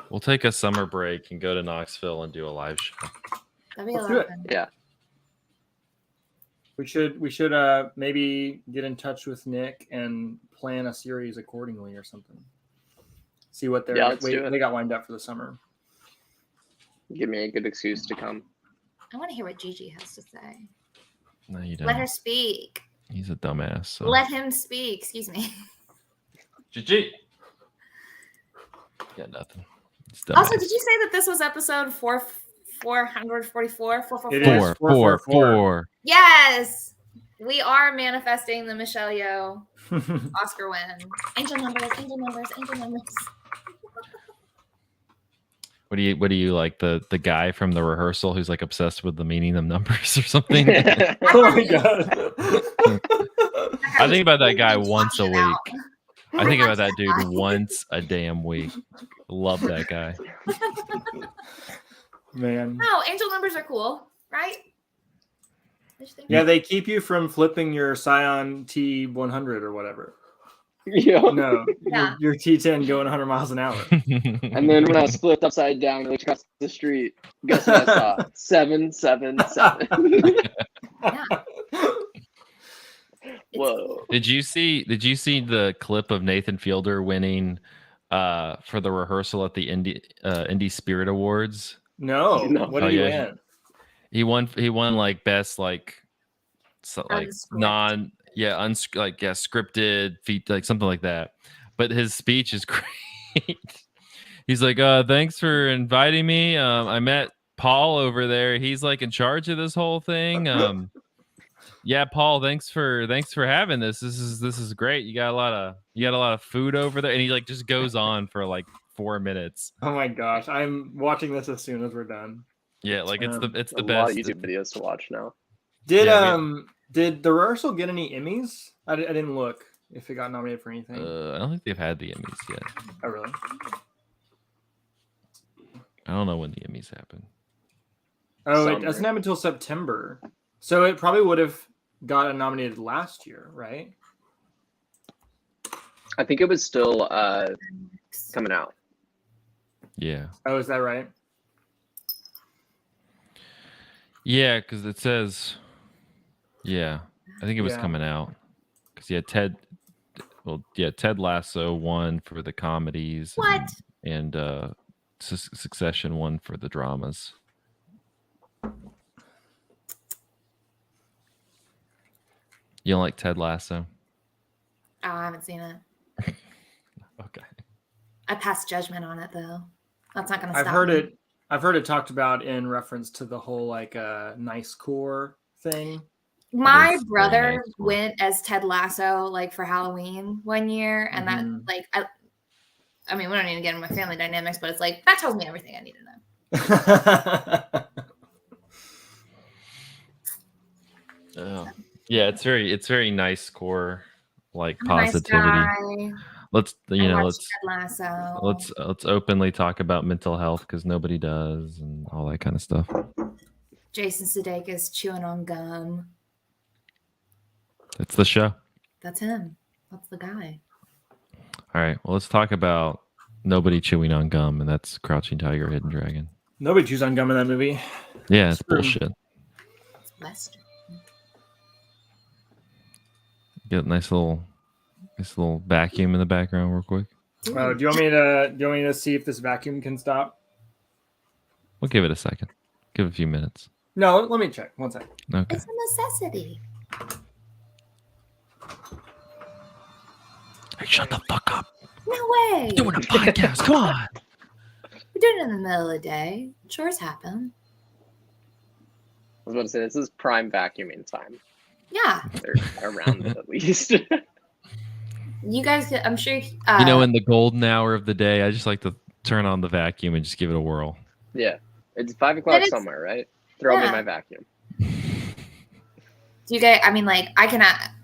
We'll take a summer break and go to Knoxville and do a live show. That'd be a Let's lot do of it. fun. Yeah. We should maybe get in touch with Nick and plan a series accordingly or something. See what Yeah, let's do it. they got lined up for the summer. Give me a good excuse to come. I want to hear what Gigi has to say. No, you don't. Let her speak. He's a dumbass. So. Let him speak. Excuse me. GG. Got nothing. It's Also, dumbass. did you say that this was episode 444? 444? It is. 444. Yes. We are manifesting the Michelle Yeoh Oscar win. Angel numbers, angel numbers, angel numbers. What do you like the guy from the rehearsal who's like obsessed with the meaning of numbers or something? Oh my god. I think about that guy Totally once a talking it out. week. I think about that dude once a damn week. Love that guy. Man. No, angel numbers are cool, right? Yeah, they keep you from flipping your Scion T100 or whatever. Yeah. No, Yeah. your T10 going 100 miles an hour. And then when I was flipped upside down and looked across the street, guess what I saw? 777. Yeah. Whoa. Did you see the clip of Nathan Fielder winning for the rehearsal at the Indie Spirit Awards? No. No. What did he win? He won like best like Unscripted. scripted feat, like something like that. But his speech is great. He's like, thanks for inviting me. I met Paul over there. He's like in charge of this whole thing. Yeah, Paul, thanks for having this. This is great. You got a lot of food over there. And he like just goes on for like 4 minutes. Oh my gosh. I'm watching this as soon as we're done. Yeah, like it's the A best. lot of YouTube videos to watch now. Did Yeah, did the rehearsal get any Emmys? I didn't look if it got nominated for anything. I don't think they've had the Emmys yet. Oh really? I don't know when the Emmys happen. Oh, it Summer. doesn't happen until September. So it probably would have gotten nominated last year, right? I think it was still coming out. Yeah. Oh, is that right? Yeah, because it says, yeah, I think it was coming out. Because Ted Lasso won for the comedies. What? And Succession won for the dramas. You don't like Ted Lasso? Oh, I haven't seen it. Okay. I passed judgment on it though. That's not going to stop. I've heard it talked about in reference to the whole like nice core thing. My is brother very nice. went as Ted Lasso like for Halloween one year, and that like I mean we don't need to get into my family dynamics, but it's like that tells me everything I need to know. Yeah, it's very nice core, like I'm a nice positivity. guy. Let's I watch let's Ted Lasso. let's openly talk about mental health because nobody does and all that kind of stuff. Jason Sudeikis chewing on gum. It's the show. That's him. That's the guy. All right. Well, let's talk about nobody chewing on gum, and that's Crouching Tiger, Hidden Dragon. Nobody chews on gum in that movie. Yeah, it's bullshit. It's Western. Get a nice little vacuum in the background, real quick. Do you want me to see if this vacuum can stop? We'll give it a second. Give it a few minutes. No, let me check. 1 second. Okay. It's a necessity. Hey, shut the fuck up. No way. Doing a podcast. Come on. We're doing it in the middle of the day. Chores happen. I was about to say, this is prime vacuuming time. Yeah. They're around it at least. You guys, I'm sure. You know, in the golden hour of the day, I just like to turn on the vacuum and just give it a whirl. Yeah. It's 5 o'clock somewhere, right? Throw me my vacuum. Do you guys, I mean, like, I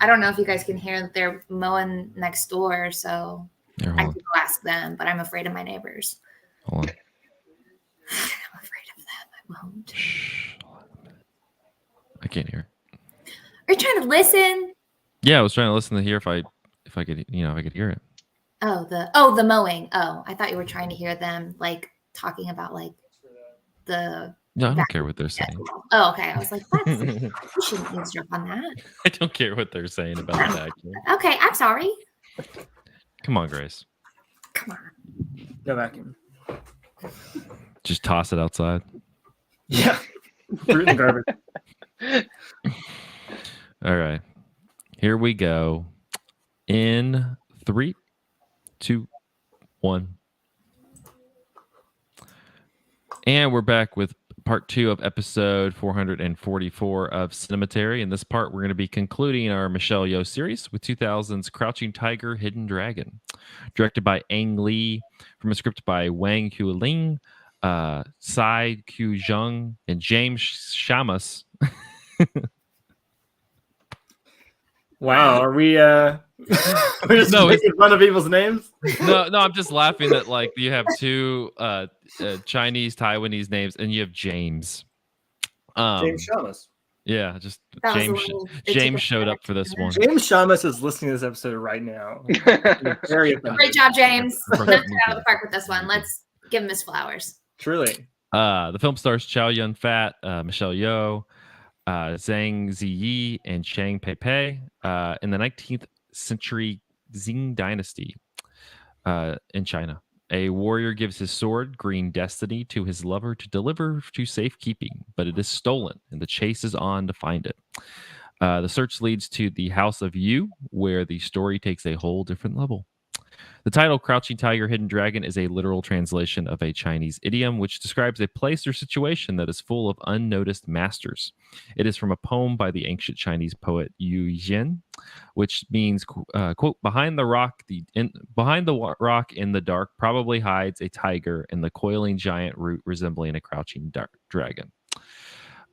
don't know if you guys can hear that they're mowing next door, so I could go ask them, but I'm afraid of my neighbors. Hold on. I'm afraid of them. I won't. Shh. I can't hear. Are you trying to listen? Yeah, I was trying to listen to hear if I could, if I could hear it. Oh, the mowing. Oh, I thought you were trying to hear them like talking about like the. No, I don't care what they're saying. Oh, okay. I was like, what? You shouldn't eavesdrop on that. I don't care what they're saying about the vacuum. Okay, I'm sorry. Come on, Grace. Come on. No vacuum. Just toss it outside. Yeah. Fruit and garbage. All right. Here we go. In 3, 2, 1. And we're back with part 2 of episode 444 of Cinematary. In this part, we're going to be concluding our Michelle Yeoh series with 2000's Crouching Tiger, Hidden Dragon. Directed by Ang Lee, from a script by Wang Huiling, Tsai Q Jung, and James Shamus. Wow, are we we're just making fun of people's names? No, I'm just laughing that like you have 2 Chinese Taiwanese names and you have James. James Shamus. Yeah, just James showed up for this one. James Shamus is listening to this episode right now. Very offended. Great job, James. Knocked it out of the park with this one. Let's give him his flowers. Truly. The film stars Chow Yun-fat, Michelle Yeoh, Zhang Ziyi, and Chang Pei in the 19th century Qing dynasty in China. A warrior gives his sword, Green Destiny, to his lover to deliver to safekeeping, but it is stolen, and the chase is on to find it. The search leads to the House of Yu, where the story takes a whole different level. The title, Crouching Tiger, Hidden Dragon, is a literal translation of a Chinese idiom which describes a place or situation that is full of unnoticed masters. It is from a poem by the ancient Chinese poet Yu Zhen, which means, quote, behind the rock in the dark probably hides a tiger in the coiling giant root resembling a crouching dragon.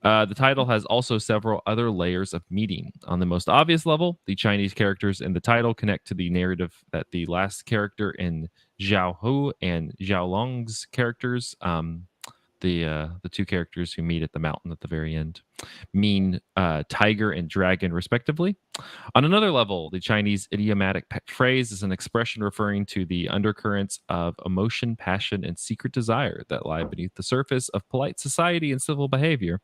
The title has also several other layers of meaning. On the most obvious level, the Chinese characters in the title connect to the narrative that the last character in Zhao Hu and Zhao Long's characters, the 2 characters who meet at the mountain at the very end, mean tiger and dragon, respectively. On another level, the Chinese idiomatic phrase is an expression referring to the undercurrents of emotion, passion, and secret desire that lie beneath the surface of polite society and civil behavior,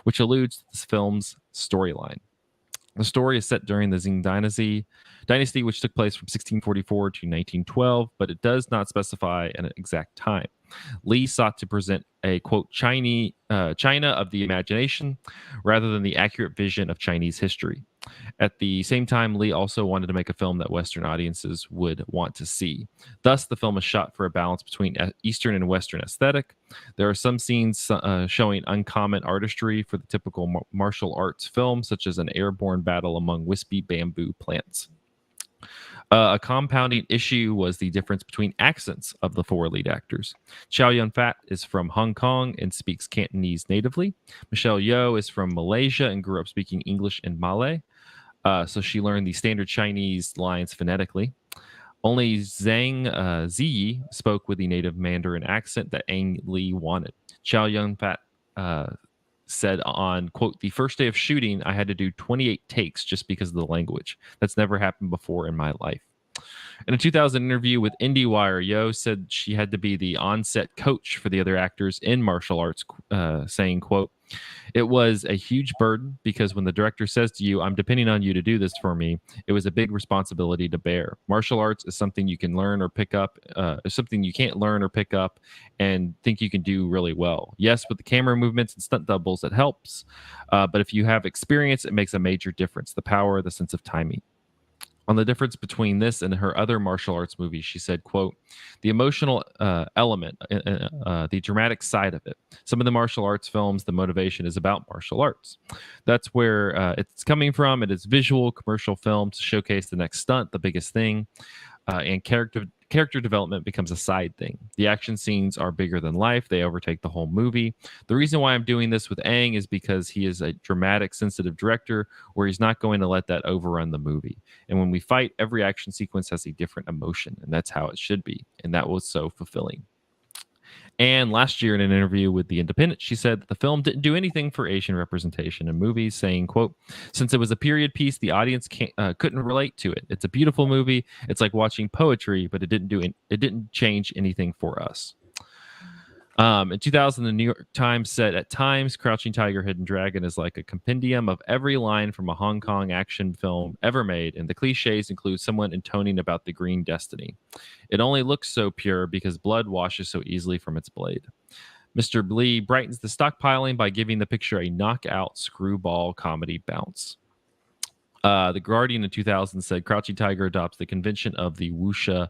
which alludes to this film's storyline. The story is set during the Qing dynasty, which took place from 1644 to 1912, but it does not specify an exact time. Lee sought to present a, quote, China of the imagination rather than the accurate vision of Chinese history. At the same time, Lee also wanted to make a film that Western audiences would want to see. Thus, the film is shot for a balance between Eastern and Western aesthetic. There are some scenes showing uncommon artistry for the typical martial arts film, such as an airborne battle among wispy bamboo plants. A compounding issue was the difference between accents of the 4 lead actors. Chow Yun-fat is from Hong Kong and speaks Cantonese natively. Michelle Yeoh is from Malaysia and grew up speaking English and Malay, so she learned the standard Chinese lines phonetically. Only Zhang Ziyi spoke with the native Mandarin accent that Ang Lee wanted. Chow Yun-fat said on, quote, the first day of shooting, I had to do 28 takes just because of the language. That's never happened before in my life. In a 2000 interview with IndieWire, Yeoh said she had to be the on-set coach for the other actors in martial arts, saying, quote, it was a huge burden because when the director says to you, I'm depending on you to do this for me, it was a big responsibility to bear. Martial arts is something you can learn or pick up, something you can't learn or pick up and think you can do really well. Yes, with the camera movements and stunt doubles, it helps. But if you have experience, it makes a major difference. The power, the sense of timing. On the difference between this and her other martial arts movies, she said, quote, the emotional element, the dramatic side of it. Some of the martial arts films, the motivation is about martial arts. That's where it's coming from. It is visual, commercial film to showcase the next stunt, the biggest thing. And character development becomes a side thing. The action scenes are bigger than life. They overtake the whole movie. The reason why I'm doing this with Aang is because he is a dramatic, sensitive director where he's not going to let that overrun the movie. And when we fight, every action sequence has a different emotion, and that's how it should be. And that was so fulfilling. And last year in an interview with The Independent, she said that the film didn't do anything for Asian representation in movies, saying, quote, since it was a period piece, the audience couldn't relate to it. It's a beautiful movie. It's like watching poetry, but it didn't change anything for us. In 2000, the New York Times said, at times, Crouching Tiger, Hidden Dragon is like a compendium of every line from a Hong Kong action film ever made, and the cliches include someone intoning about the green destiny. It only looks so pure because blood washes so easily from its blade. Mr. Lee brightens the stockpiling by giving the picture a knockout screwball comedy bounce. The Guardian in 2000 said Crouching Tiger adopts the convention of the wuxia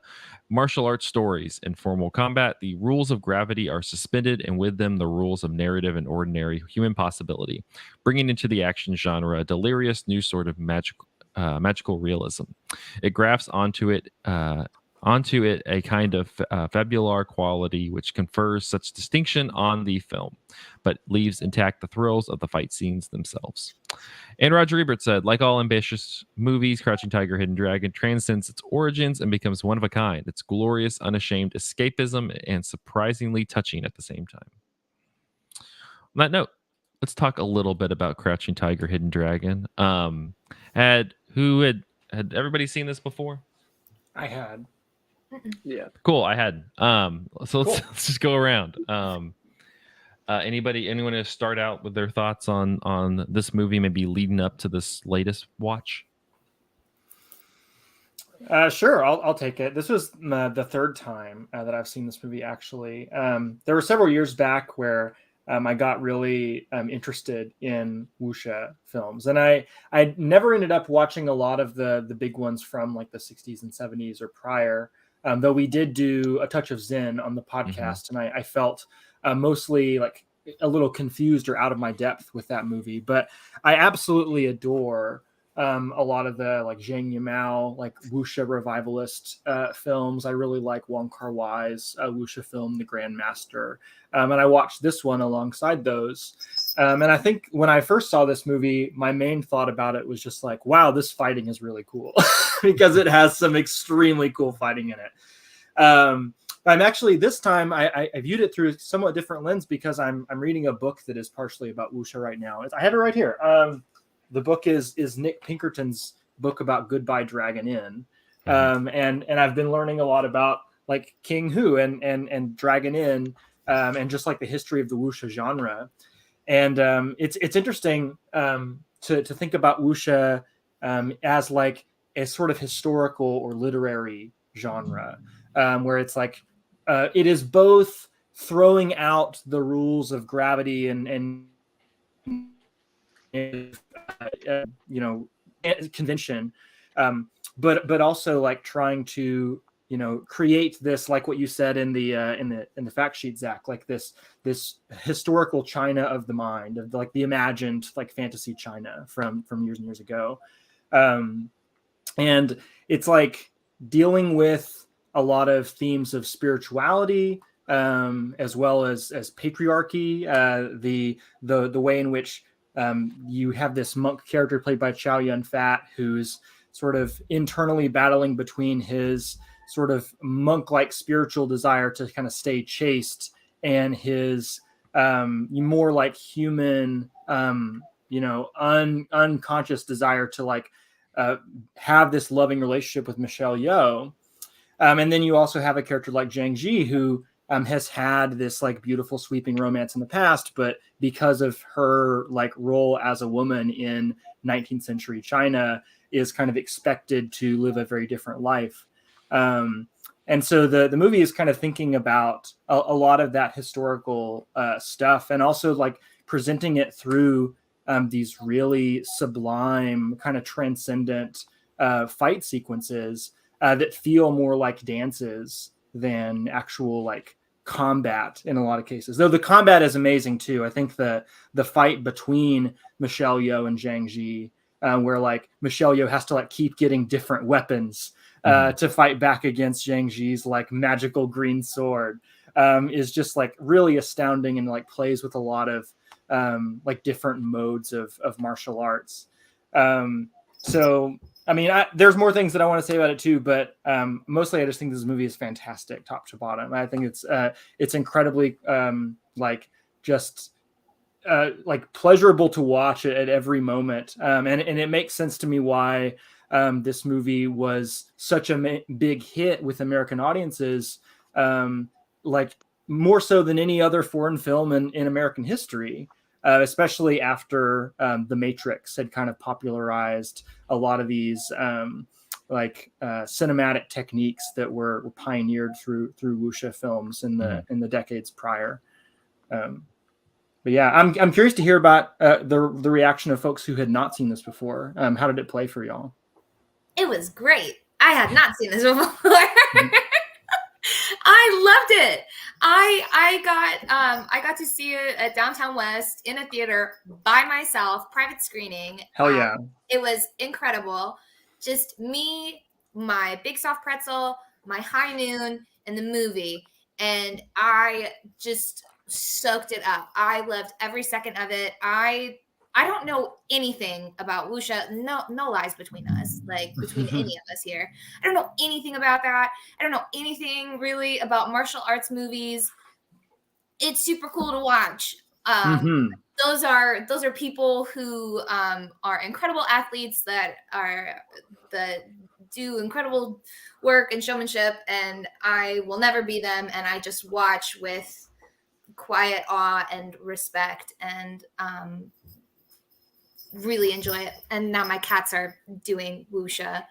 martial arts stories. In formal combat, the rules of gravity are suspended, and with them, the rules of narrative and ordinary human possibility, bringing into the action genre a delirious new sort of magical realism. It grafts onto it a kind of fabular quality which confers such distinction on the film, but leaves intact the thrills of the fight scenes themselves. And Roger Ebert said, like all ambitious movies, Crouching Tiger, Hidden Dragon transcends its origins and becomes one of a kind. It's glorious, unashamed escapism and surprisingly touching at the same time. On that note, let's talk a little bit about Crouching Tiger, Hidden Dragon. Had everybody seen this before? I had. Yeah. Cool. I had. So let's just go around. Anyone to start out with their thoughts on this movie, maybe leading up to this latest watch? Sure, I'll take it. This was the third time that I've seen this movie. Actually, there were several years back where I got really interested in wuxia films, and I never ended up watching a lot of the big ones from like the 60s and 70s or prior. Though we did do a touch of Zen on the podcast, and I felt mostly like a little confused or out of my depth with that movie. But I absolutely adore a lot of the like Zhang Yimou, like wuxia revivalist films. I really like Wong Kar-wai's wuxia film, The Grandmaster. And I watched this one alongside those. And I think when I first saw this movie, my main thought about it was just like, wow, this fighting is really cool because it has some extremely cool fighting in it. I'm actually, this time I viewed it through a somewhat different lens because I'm reading a book that is partially about wuxia right now. I have it right here. The book is Nick Pinkerton's book about Goodbye Dragon Inn. And I've been learning a lot about like King Hu and Dragon Inn, and just like the history of the wuxia genre. And it's interesting to think about wuxia as like a sort of historical or literary genre, where it's like it is both throwing out the rules of gravity and convention, but also like trying to create this, like what you said in the fact sheet, Zach, like this historical China of the mind, of like the imagined like fantasy China from years and years ago, and it's like dealing with a lot of themes of spirituality, as well as patriarchy, the way in which you have this monk character played by Chow Yun-fat, who's sort of internally battling between his sort of monk-like spiritual desire to kind of stay chaste and his more like human, unconscious desire to like have this loving relationship with Michelle Yeoh. And then you also have a character like Zhang Ji, who has had this like beautiful sweeping romance in the past, but because of her like role as a woman in 19th century China is kind of expected to live a very different life. And so the movie is kind of thinking about a lot of that historical stuff, and also like presenting it through these really sublime, kind of transcendent fight sequences that feel more like dances than actual like combat in a lot of cases. Though the combat is amazing too. I think the fight between Michelle Yeoh and Zhang Ji, where like Michelle Yeoh has to like keep getting different weapons to fight back against Zhang Ji's like magical green sword, is just like really astounding and like plays with a lot of like different modes of martial arts. So I mean, there's more things that I want to say about it too, but mostly I just think this movie is fantastic, top to bottom. I think it's incredibly like just like pleasurable to watch at every moment, and it makes sense to me why this movie was such a big hit with American audiences, like more so than any other foreign film in American history. Especially after The Matrix had kind of popularized a lot of these cinematic techniques that were pioneered through wuxia films in the decades prior. But yeah, I'm curious to hear about the reaction of folks who had not seen this before. How did it play for y'all? It was great. I had not seen this before. I loved it. I got to see it at Downtown West in a theater by myself, private screening. Hell yeah. It was incredible. Just me, my big soft pretzel, my high noon, and the movie. And I just soaked it up. I loved every second of it. I don't know anything about wuxia. No lies between us, like between any of us here. I don't know anything about that. I don't know anything really about martial arts movies. It's super cool to watch. Those are people who are incredible athletes that do incredible work and showmanship, and I will never be them. And I just watch with quiet awe and respect, and really enjoy it. And now my cats are doing wuxia.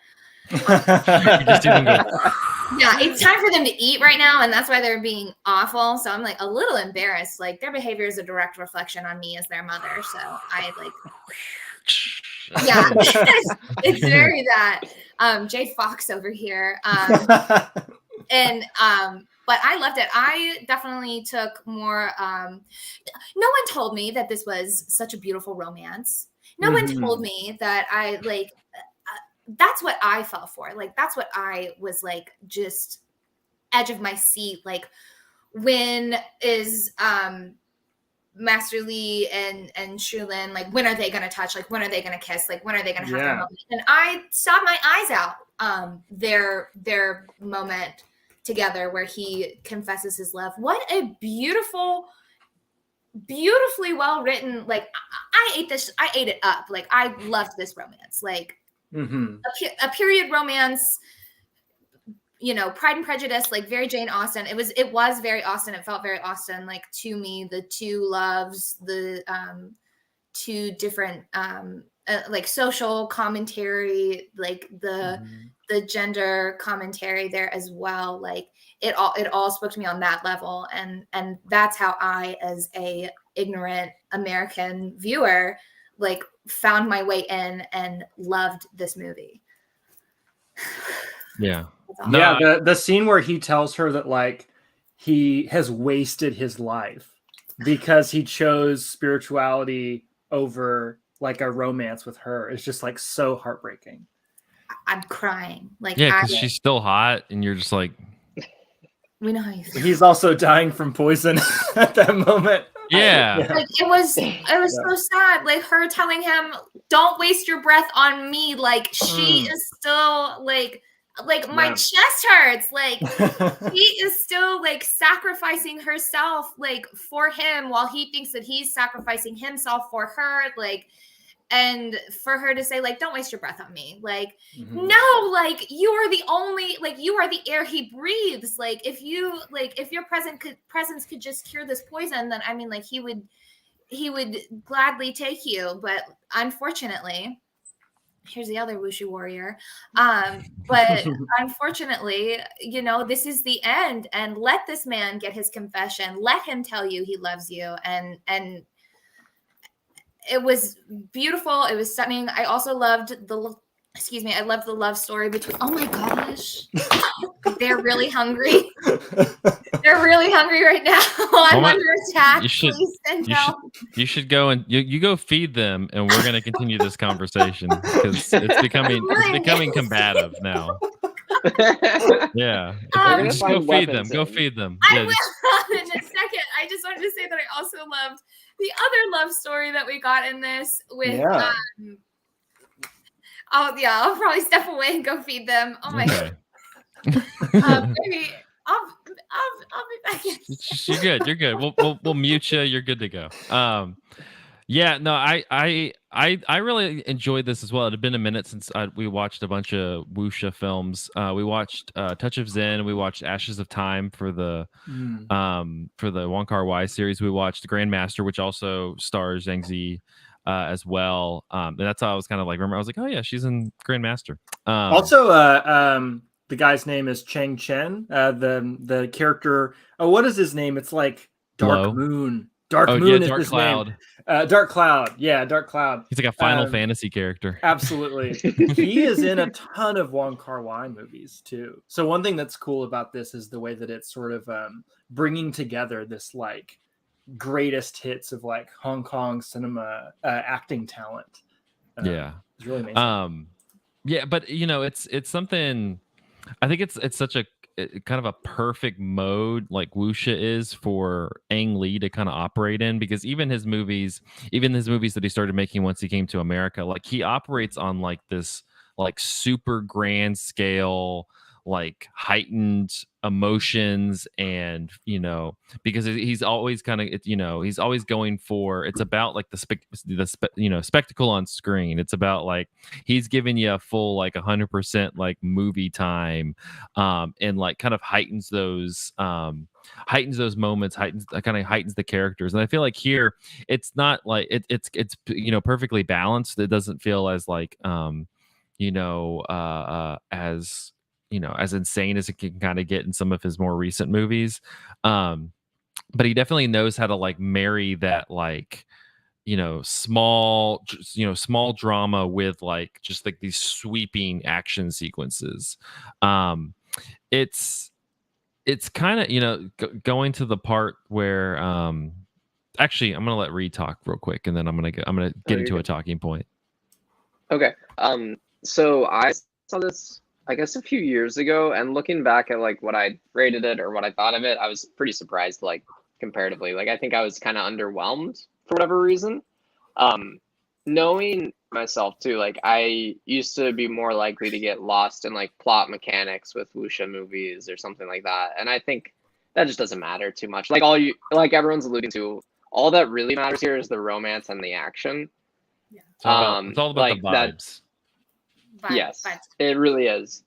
Yeah, it's time for them to eat right now, and that's why they're being awful. So I'm like a little embarrassed. Like their behavior is a direct reflection on me as their mother. So I like, yeah, it's very that. Jay Fox over here, and but I loved it. I definitely took more. No one told me that this was such a beautiful romance. No one told me that I like. That's what I fell for. Like, that's what I was like, just edge of my seat. Like, when is Master Lee and Shulin, like, when are they going to touch? Like, when are they going to kiss? Like, when are they going to have their moment? And I sobbed my eyes out their moment together where he confesses his love. What a beautiful, beautifully well written. Like, I ate it up. Like, I loved this romance. Like, a period romance, you know, Pride and Prejudice, like very Jane Austen. It was very Austen. It felt very Austen, like to me, the two loves, the two different like social commentary, like the gender commentary there as well. Like it all spoke to me on that level, and that's how I, as a ignorant American viewer, like found my way in and loved this movie. Yeah. Awesome. Yeah, the scene where he tells her that like he has wasted his life because he chose spirituality over like a romance with her is just like so heartbreaking. I'm crying. Like, yeah, because she's still hot and you're just like, we know how you feel. He's also dying from poison at that moment. Yeah. Like it was so sad. Like her telling him, "Don't waste your breath on me." Like she is still like my chest hurts. Like she is still like sacrificing herself like for him while he thinks that he's sacrificing himself for her. Like, and for her to say like, "Don't waste your breath on me." Like, no, like you are the only, like you are the air he breathes. Like if your presence could just cure this poison, then I mean like he would gladly take you. But unfortunately, here's the other wushu warrior. But unfortunately, you know, this is the end, and let this man get his confession. Let him tell you he loves you, and it was beautiful. It was stunning. I also loved the excuse me, I love the love story between. Oh my gosh, they're really hungry. They're really hungry right now. I'm under attack. Please send help. You should go and you go feed them, and we're going to continue this conversation because it's becoming combative now. Yeah, just go feed them. Go feed them. I will in a second. I just wanted to say that I also loved the other love story that we got in this with. I'll probably step away and go feed them. Oh my god. Maybe I'll be back in. You're good. We'll mute you. You're good to go. Yeah, no, I really enjoyed this as well. It had been a minute since we watched a bunch of wuxia films. We watched Touch of Zen. We watched Ashes of Time for the Wong Kar-wai series. We watched Grandmaster, which also stars Zhang Zi as well. And that's how I was kind of like, remember, I was like, oh yeah, she's in Grandmaster. Also, the guy's name is Chang Chen. The character. Oh, what is his name? It's like Dark Moon. Dark Moon is his name. Dark Cloud. Yeah, Dark Cloud. He's like a Final Fantasy character. Absolutely. He is in a ton of Wong Kar-wai movies too. So one thing that's cool about this is the way that it's sort of bringing together this like greatest hits of like Hong Kong cinema acting talent. Yeah. It's really amazing. Yeah, but you know, it's something. I think it's such a kind of a perfect mode like wuxia is for Ang Lee to kind of operate in, because even his movies that he started making once he came to America, like he operates on like this like super grand scale, like heightened emotions, and you know, because he's always kind of, you know, he's always going for, it's about like the spectacle on screen. It's about like he's giving you a full like 100% like movie time, and like kind of heightens those moments, heightens the characters. And I feel like here it's not like it's you know, perfectly balanced. It doesn't feel as like as, you know, as insane as it can kind of get in some of his more recent movies. But he definitely knows how to like marry that, like, you know, small drama with like just like these sweeping action sequences. It's kind of, you know, going to the part where actually I'm gonna let Reid talk real quick, and then I'm gonna get into a talking point. Okay. So I saw this, I guess, a few years ago, and looking back at like what I rated it or what I thought of it, I was pretty surprised, like comparatively. Like I think I was kind of underwhelmed for whatever reason. Knowing myself too, like I used to be more likely to get lost in like plot mechanics with wuxia movies or something like that. And I think that just doesn't matter too much. Like everyone's alluding to, all that really matters here is the romance and the action. Yeah. It's all about like the vibes. Yes, it really is.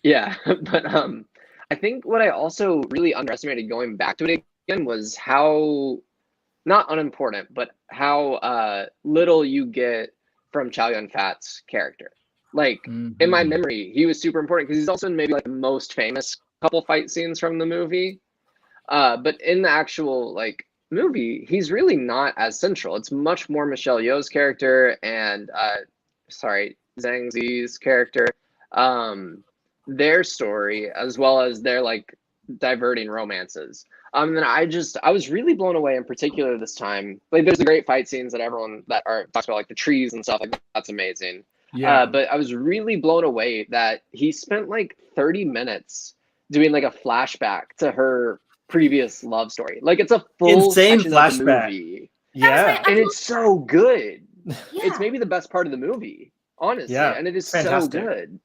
Yeah, but I think what I also really underestimated going back to it again was how, not unimportant, but how little you get from Chow Yun-fat's character. Like in my memory, he was super important because he's also in maybe like the most famous couple fight scenes from the movie. But in the actual like movie, he's really not as central. It's much more Michelle Yeoh's character and Zhang Zi's character, their story, as well as their like diverting romances. And then I was really blown away in particular this time. Like there's the great fight scenes that everyone talks about, like the trees and stuff, like that's amazing. Yeah. But I was really blown away that he spent like 30 minutes doing like a flashback to her previous love story. Like it's a full insane flashback. Movie. Yeah. And it's so good. Yeah. It's maybe the best part of the movie, honestly. Yeah, and it is fantastic. So good.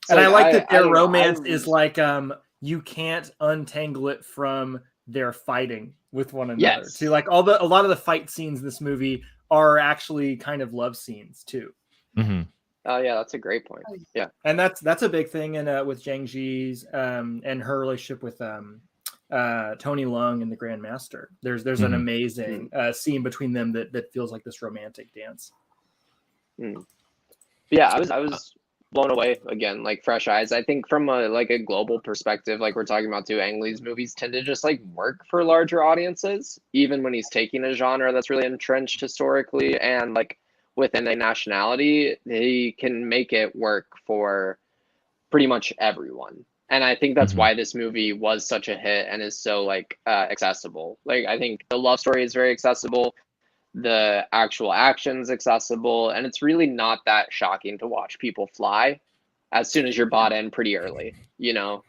And I like that their romance is like you can't untangle it from their fighting with one another. Yes. So like a lot of the fight scenes in this movie are actually kind of love scenes too. Mm-hmm. Oh yeah, that's a great point. Yeah, and that's a big thing in with Zhang Zi's and her relationship with Tony Leung and the Grandmaster. There's an amazing scene between them that feels like this romantic dance. Yeah, I was blown away again, like fresh eyes. I think from a global perspective, like we're talking about too, Ang Lee's movies tend to just like work for larger audiences, even when he's taking a genre that's really entrenched historically and like within a nationality, they can make it work for pretty much everyone. And I think that's why this movie was such a hit and is so like accessible. Like I think the love story is very accessible, the actual action's accessible, and it's really not that shocking to watch people fly as soon as you're bought in pretty early, you know.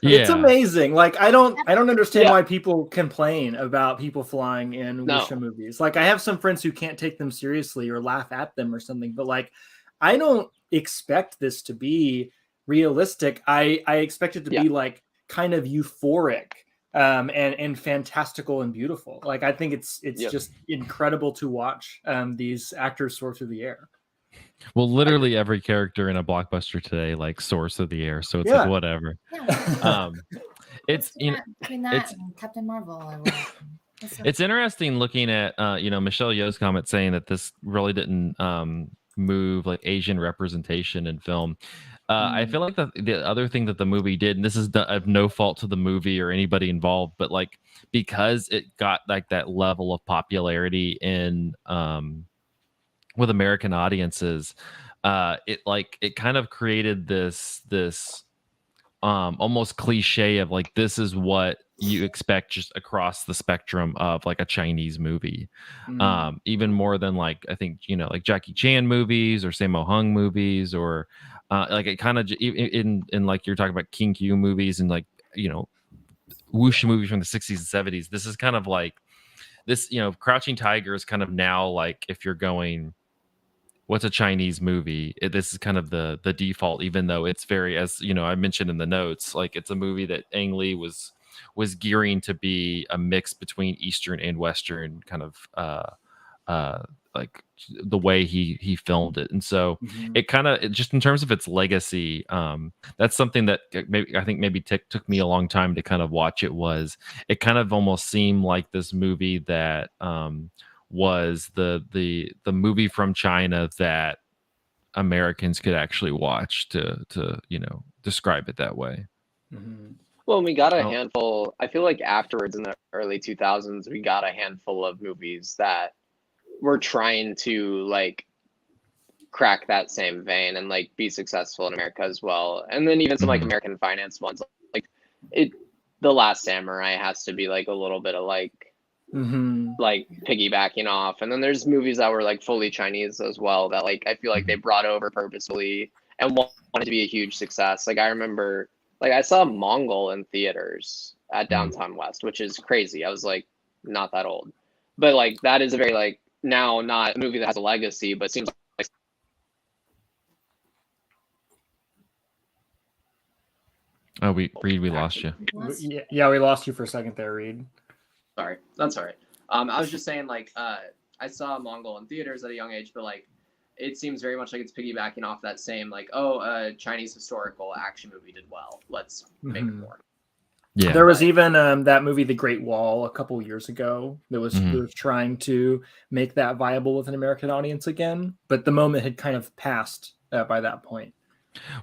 It's amazing. Like I don't understand Yeah. why people complain about people flying in No. wuxia movies. Like I have some friends who can't take them seriously or laugh at them or something, but like I don't expect this to be realistic. I expect it to be like kind of euphoric and fantastical and beautiful. Like I think it's just incredible to watch these actors soar through the air. Well, literally every character in a blockbuster today like soars through the air, so it's like whatever. It's between that and Captain Marvel. It's interesting looking at Michelle Yeoh's comment saying that this really didn't move like Asian representation in film. I feel like the other thing that the movie did, and this is of no fault to the movie or anybody involved, but like because it got like that level of popularity in with American audiences, it kind of created this almost cliche of like this is what you expect just across the spectrum of like a Chinese movie, even more than like I think like Jackie Chan movies or Sammo Hung movies or like it kind of in like you're talking about King Q movies and like wuxia movies from the 60s and 70s. This is kind of like this Crouching Tiger is kind of now like if you're going what's a Chinese movie, this is kind of the default, even though it's very, as I mentioned in the notes, like it's a movie that Ang Lee was gearing to be a mix between Eastern and Western kind of like the way he filmed it. And so it kind of just in terms of its legacy, that's something that I think maybe took me a long time to kind of watch. It kind of almost seemed like this movie that was the movie from China that Americans could actually watch to describe it that way. Well, we got a handful. I feel like afterwards in the early 2000s, we got a handful of movies that were trying to like crack that same vein and like be successful in America as well. And then even some like American finance ones, like The Last Samurai has to be like a little bit of like like piggybacking off. And then there's movies that were like fully Chinese as well that like I feel like they brought over purposefully and wanted to be a huge success. Like I remember like I saw Mongol in theaters at Downtown West, which is crazy. I was like not that old, but like that is a very like now not a movie that has a legacy, but seems like Reid, we lost you. Yeah, we lost you for a second there, Reid. Sorry, that's all right. I was just saying, like, I saw Mongol in theaters at a young age, but like, it seems very much like it's piggybacking off that same, like, Chinese historical action movie did well. Let's make more. Yeah, there was even that movie, The Great Wall, a couple years ago that was trying to make that viable with an American audience again, but the moment had kind of passed by that point.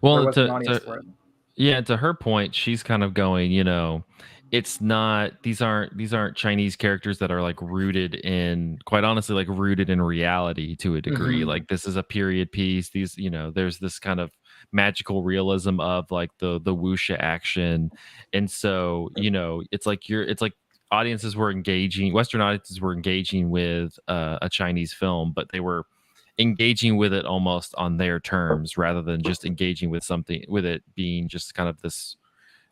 Well, to her point, she's kind of going, it's not these aren't Chinese characters that are like rooted in, quite honestly, like rooted in reality to a degree. Like this is a period piece. These, there's this kind of magical realism of like the wuxia action. And so, it's like audiences were engaging, Western audiences were engaging with a Chinese film, but they were engaging with it almost on their terms rather than just engaging with something, with it being just kind of this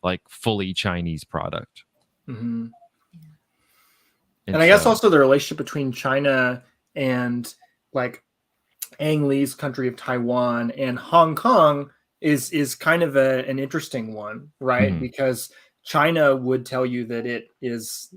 like fully Chinese product. And I guess also the relationship between China and like Ang Lee's country of Taiwan and Hong Kong is kind of an interesting one, right? Because China would tell you that it is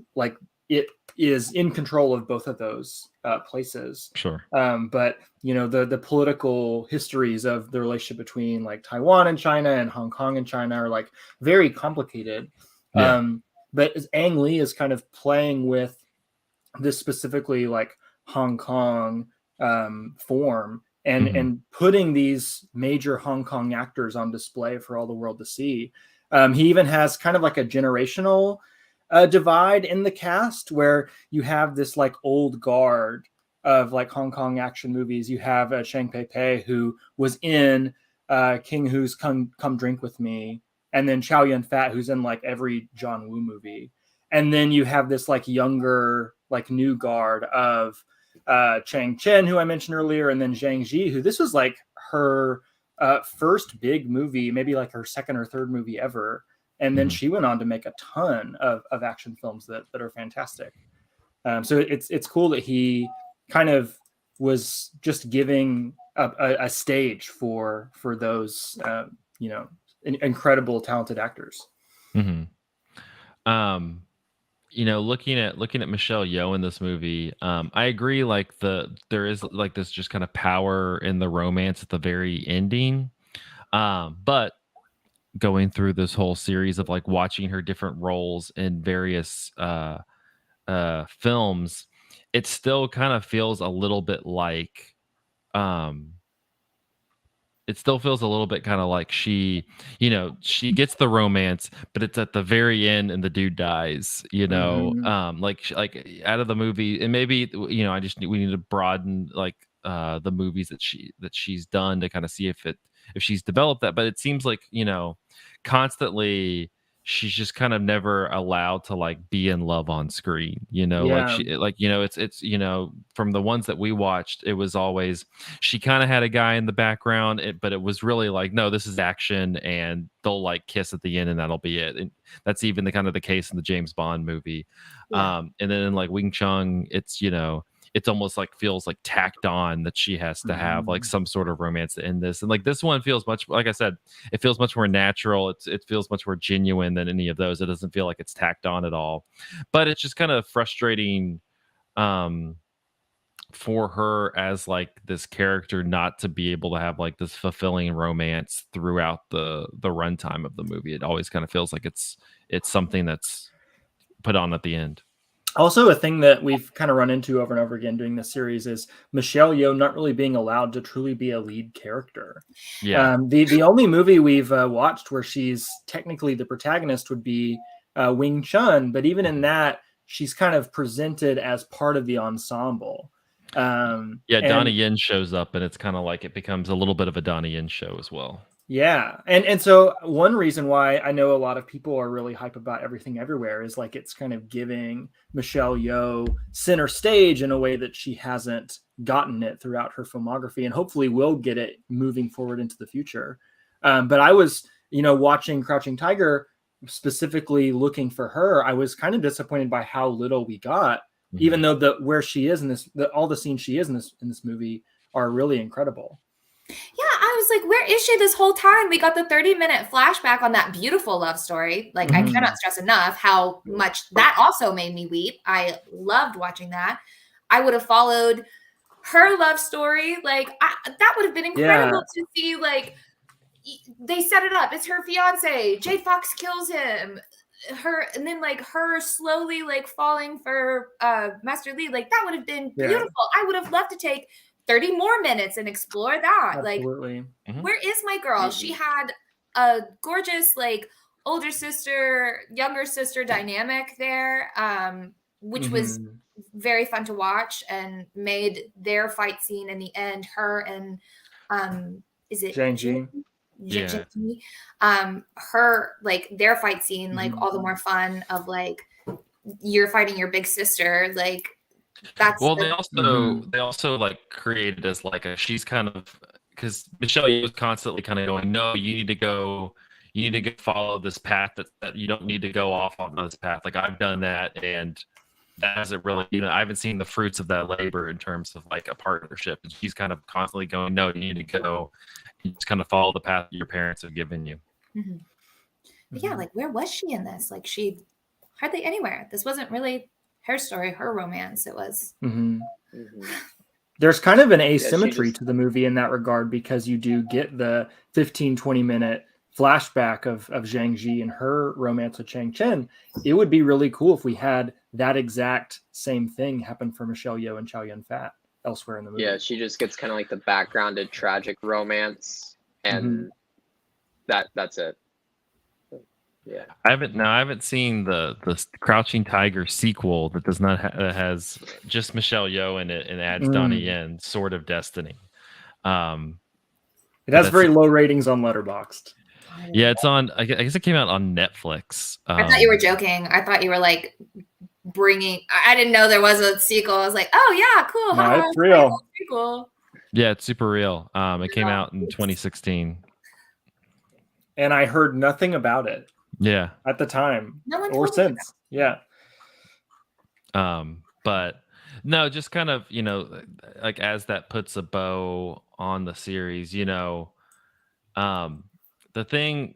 in control of both of those places. Sure. But the political histories of the relationship between like Taiwan and China and Hong Kong and China are like very complicated. But Ang Lee is kind of playing with this specifically like Hong Kong form and putting these major Hong Kong actors on display for all the world to see. He even has kind of like a generational divide in the cast where you have this like old guard of like Hong Kong action movies. You have Chang Pei Pei, who was in King Hu's Come Drink With Me, and then Chow Yun Fat, who's in like every John Woo movie. And then you have this like younger, like new guard of Chang Chen, who I mentioned earlier, and then Zhang Ji, who this was like her first big movie, maybe like her second or third movie ever. And then she went on to make a ton of action films that are fantastic. So it's cool that he kind of was just giving a stage for those incredible talented actors. Mm-hmm. Looking at Michelle Yeoh in this movie, I agree. Like there is like this just kind of power in the romance at the very ending, but going through this whole series of like watching her different roles in various films, it still kind of feels a little bit like it still feels a little bit kind of like she gets the romance, but it's at the very end and the dude dies, like out of the movie. And maybe we need to broaden like the movies that she's done to kind of see if she's developed that. But it seems like constantly she's just kind of never allowed to like be in love on screen, it's from the ones that we watched, it was always she kind of had a guy in the background, but it was really like, no, this is action, and they'll like kiss at the end and that'll be it. And that's even the kind of the case in the James Bond movie. And then in like Wing Chun, it's almost like feels like tacked on that she has to have like some sort of romance in this. And like this one feels much, like I said, it feels much more natural. It feels much more genuine than any of those. It doesn't feel like it's tacked on at all, but it's just kind of frustrating for her as like this character not to be able to have like this fulfilling romance throughout the runtime of the movie. It always kind of feels like it's something that's put on at the end. Also, a thing that we've kind of run into over and over again during this series is Michelle Yeoh not really being allowed to truly be a lead character. Yeah. The only movie we've watched where she's technically the protagonist would be Wing Chun, but even in that, she's kind of presented as part of the ensemble. Donnie Yen shows up, and it's kind of like it becomes a little bit of a Donnie Yen show as well. Yeah. And so one reason why I know a lot of people are really hype about Everything Everywhere is like it's kind of giving Michelle Yeoh center stage in a way that she hasn't gotten it throughout her filmography, and hopefully will get it moving forward into the future. But I was, watching Crouching Tiger, specifically looking for her. I was kind of disappointed by how little we got, even though where she is in this, all the scenes she is in this movie are really incredible. Yeah, I was like, where is she this whole time? We got the 30-minute flashback on that beautiful love story. Like, I cannot stress enough how much that also made me weep. I loved watching that. I would have followed her love story. Like, that would have been incredible to see. Like, they set it up. It's her fiance. Jade Fox kills him. And then like her slowly like falling for Master Lee. Like, that would have been beautiful. I would have loved to take 30 more minutes and explore that. Absolutely. Like, where is my girl? She had a gorgeous, like, older sister, younger sister dynamic there, which was very fun to watch and made their fight scene in the end, her and is it Zhang Ji? Her, like, their fight scene, like, all the more fun of like, you're fighting your big sister, like, that's they also like created as like she's kind of, because Michelle Yeoh was constantly kind of going, no, you need to go follow this path that you don't need to go off on this path. Like, I've done that, and that hasn't really, I haven't seen the fruits of that labor in terms of like a partnership. And she's kind of constantly going, no, you need to go, you just kind of follow the path your parents have given you. But yeah, like, where was she in this? Like, she hardly anywhere. This wasn't really her story, her romance. It was. There's kind of an asymmetry to the movie in that regard, because you do get the 15-20 minute flashback of Zhang Ji and her romance with Chang Chen. It would be really cool if we had that exact same thing happen for Michelle Yeoh and Chow Yun Fat elsewhere in the movie. Yeah, she just gets kind of like the backgrounded tragic romance, and that's it. Yeah. I haven't seen the Crouching Tiger sequel that does not has just Michelle Yeoh in it and adds Donnie Yen, Sword of Destiny. It has very low ratings on Letterboxd. Yeah, it's on. I guess it came out on Netflix. I thought you were joking. I thought you were like bringing. I didn't know there was a sequel. I was like, oh yeah, cool. No, it's real. Sequel. Yeah, it's super real. It came out in 2016. And I heard nothing about it. Yeah. At the time. No one or told since. Me yeah. But no, just kind of, like as that puts a bow on the series, the thing,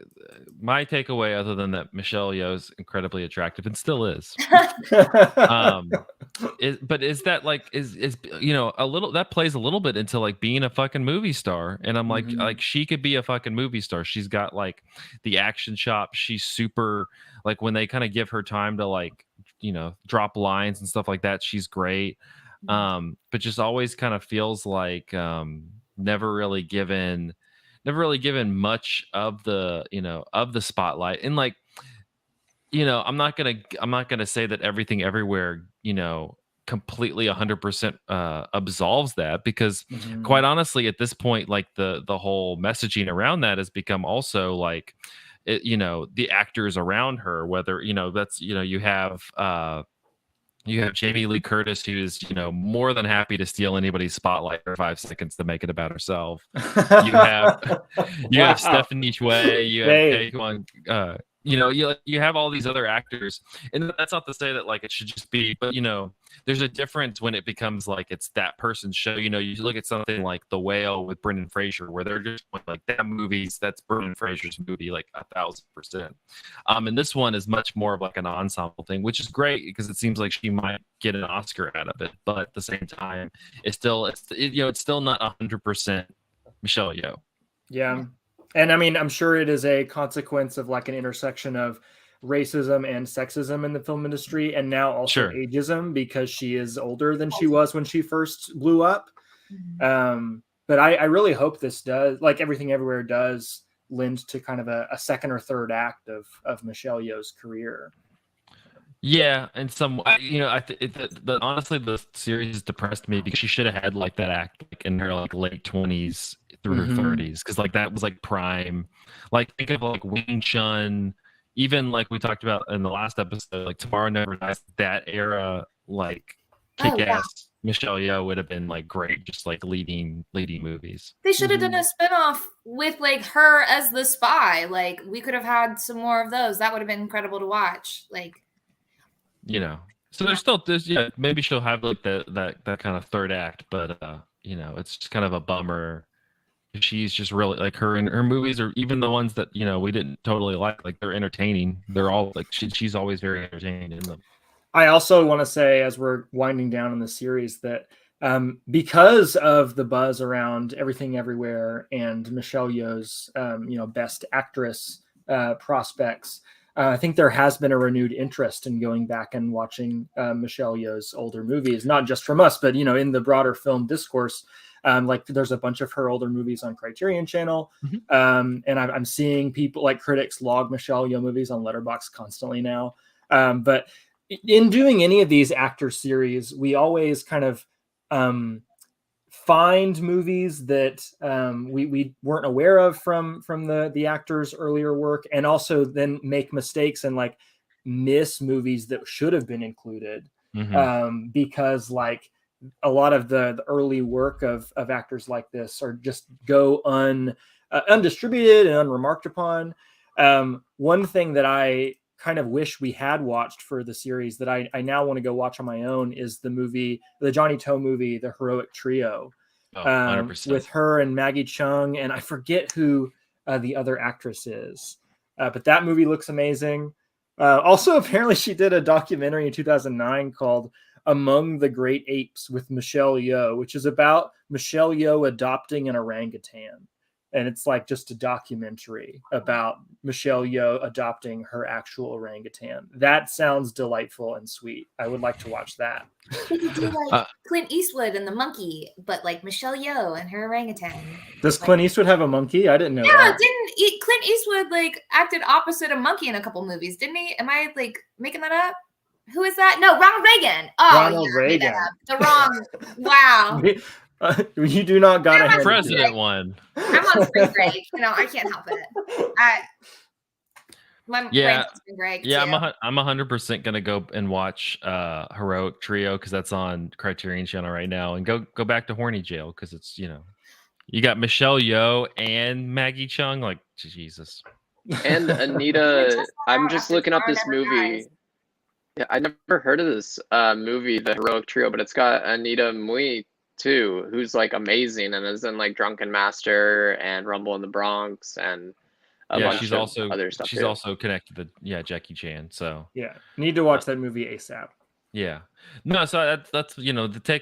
my takeaway, other than that Michelle Yeoh is incredibly attractive and still is, is that like is a little that plays a little bit into like being a fucking movie star, and I'm like she could be a fucking movie star. She's got like the action chop. She's super, like when they kind of give her time to like drop lines and stuff like that, she's great. But just always kind of feels like never really given much of the of the spotlight. And like I'm not gonna say that Everything Everywhere completely 100% absolves that, because quite honestly at this point, like the whole messaging around that has become also like the actors around her, whether that's you have Jamie Lee Curtis, who's more than happy to steal anybody's spotlight for 5 seconds to make it about herself. You have Stephanie Choi, you have you have all these other actors, and that's not to say that like it should just be, but there's a difference when it becomes like it's that person's show. You look at something like The Whale with Brendan Fraser, where they're just like that's Brendan Fraser's movie like 1,000%. And this one is much more of like an ensemble thing, which is great because it seems like she might get an Oscar out of it, but at the same time, it's still not 100% Michelle Yeoh. Yeah. And I mean, I'm sure it is a consequence of like an intersection of racism and sexism in the film industry, and now also ageism, because she is older than she was when she first blew up. But I really hope this does, like Everything Everywhere does, lend to kind of a second or third act of Michelle Yeoh's career. Yeah, and honestly, the series depressed me because she should have had like that act like in her like late 20s through her 30s, because like that was like prime. Like think of like Wing Chun, even like we talked about in the last episode, like Tomorrow Never Dies. That era, like kick-ass Michelle Yeoh would have been like great, just like leading movies. They should have done a spinoff with like her as the spy. Like we could have had some more of those. That would have been incredible to watch. Like. So there's maybe she'll have like that kind of third act, but it's just kind of a bummer. She's just really like her movies, or even the ones that we didn't totally like they're entertaining. They're all like she's always very entertaining in them. I also want to say, as we're winding down in the series, that because of the buzz around Everything Everywhere and Michelle Yeoh's best actress prospects, I think there has been a renewed interest in going back and watching Michelle Yeoh's older movies, not just from us, but in the broader film discourse. Like there's a bunch of her older movies on Criterion Channel, and I'm seeing people like critics log Michelle Yeoh movies on Letterboxd constantly now. But in doing any of these actor series, we always kind of find movies that we weren't aware of from the actors' earlier work, and also then make mistakes and like miss movies that should have been included because like a lot of the early work of actors like this are just go undistributed and unremarked upon. One thing that I kind of wish we had watched for the series that I now want to go watch on my own is the Johnny To movie, The Heroic Trio, 100%. With her and Maggie Chung, and I forget who the other actress is, but that movie looks amazing. Also, apparently she did a documentary in 2009 called Among the Great Apes with Michelle Yeoh, which is about Michelle Yeoh adopting an orangutan. and it's like just a documentary about Michelle Yeoh adopting her actual orangutan. That sounds delightful and sweet. I would like to watch that. We could do like Clint Eastwood and the monkey, but like Michelle Yeoh and her orangutan. Does Clint Eastwood have a monkey? I didn't know that. Didn't Clint Eastwood like acted opposite a monkey in a couple movies? Didn't he? Am I like making that up? Who is that? No, Ronald Reagan. Oh, Ronald Reagan. The wrong. Wow. You do not got a president one. I'm on spring break. I can't help it. My brain's on spring break. Yeah, too. I'm 100% gonna go and watch Heroic Trio because that's on Criterion Channel right now, and go back to Horny Jail because it's you got Michelle Yeoh and Maggie Chung, like Jesus. And Anita, I'm just looking up this movie. Yeah, I never heard of this movie, The Heroic Trio, but it's got Anita Mui too, who's like amazing and is in like Drunken Master and Rumble in the Bronx and a bunch she's of also other stuff. She's also connected to Jackie Chan. So yeah, need to watch that movie ASAP. Yeah, no, so that's the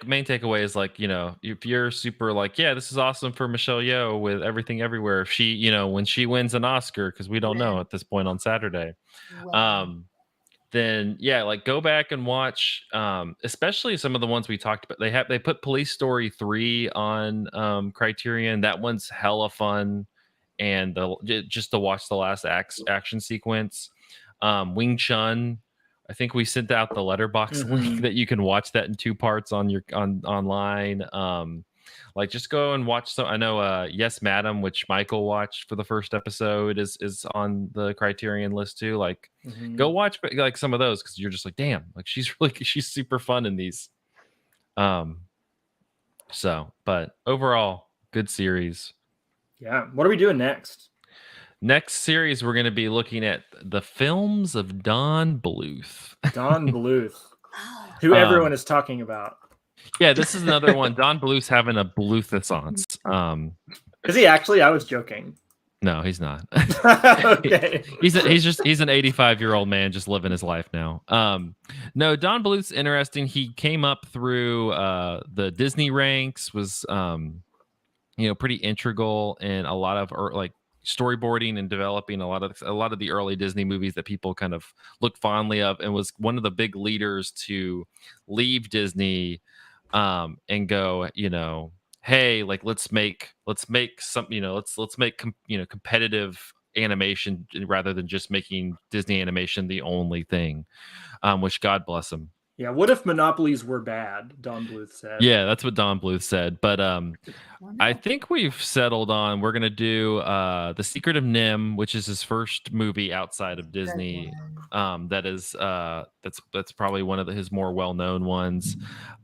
main takeaway is like if you're super like this is awesome for Michelle Yeoh with Everything Everywhere, if she when she wins an Oscar, because we don't know at this point on Saturday, then like go back and watch especially some of the ones we talked about. They put Police Story 3 on Criterion. That one's hella fun, and just to watch the last action sequence. Wing Chun, I think we sent out the letterbox link that you can watch that in 2 parts on your online. Like just go and watch some. I know Yes Madam, which Michael watched for the first episode, is on the Criterion list too. Like go watch like some of those, because you're just like, damn, like she's super fun in these. So but overall, good series. Yeah. What are we doing next? Next series, we're going to be looking at the films of Don Bluth. Don Bluth, who everyone is talking about. Yeah, this is another one. Don Bluth's having a Bluthaissance. Is he actually? I was joking. No, he's not. Okay. He's an 85-year-old man just living his life now. No, Don Bluth's interesting. He came up through the Disney ranks, was pretty integral in a lot of like storyboarding and developing a lot of the early Disney movies that people kind of look fondly of, and was one of the big leaders to leave Disney and go, hey, like let's make some, let's make competitive animation rather than just making Disney animation the only thing, which God bless him. Yeah, what if monopolies were bad? Don Bluth said. Yeah, that's what Don Bluth said. But I think we've settled on we're gonna do The Secret of NIMH, which is his first movie outside of Disney. That's probably one of his more well-known ones.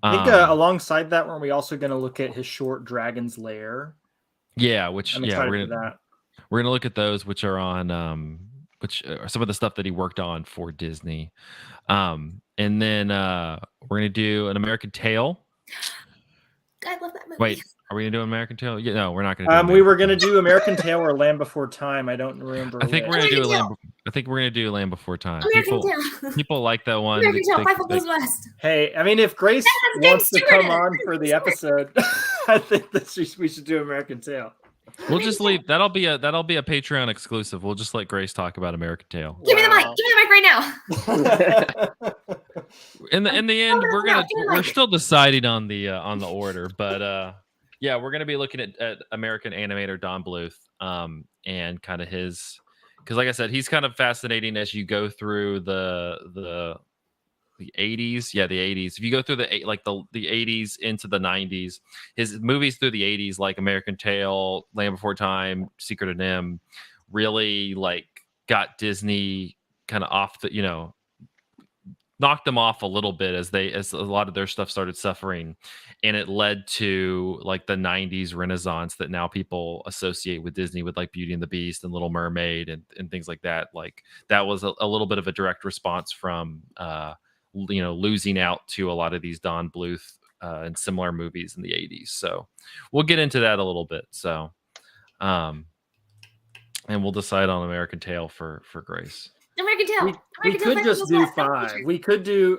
I think alongside that, weren't we also going to look at his short Dragon's Lair? Yeah, we're gonna look at those, which are on which are some of the stuff that he worked on for Disney. And then we're gonna do An American Tale. I love that movie. Wait, are we gonna do American Tale? Yeah, no, we're not gonna. We were gonna do American Tale or Land Before Time. I don't remember. I think we're gonna do Land Before Time. People like that one. Hey, I mean, if Grace wants to come on for the episode, I think that we should do American Tale. We'll just leave. That'll be a Patreon exclusive. We'll just let Grace talk about American Tale. Give me the mic. Give me the mic right now. In the end, we're still deciding on the order, but yeah, we're gonna be looking at American animator Don Bluth, and kind of his, because like I said, he's kind of fascinating as you go through the 80s. Yeah, the 80s. If you go through the 80s into the 90s, his movies through the 80s, like American Tail, Land Before Time, Secret of NIMH, really like got Disney kind of off the, knocked them off a little bit as a lot of their stuff started suffering, and it led to like the 90s renaissance that now people associate with Disney, with like Beauty and the Beast and Little Mermaid and things like that. Like that was a little bit of a direct response from losing out to a lot of these Don Bluth and similar movies in the 80s. So we'll get into that a little bit. So and we'll decide on American Tale for Grace. American Tale. We could just do 5.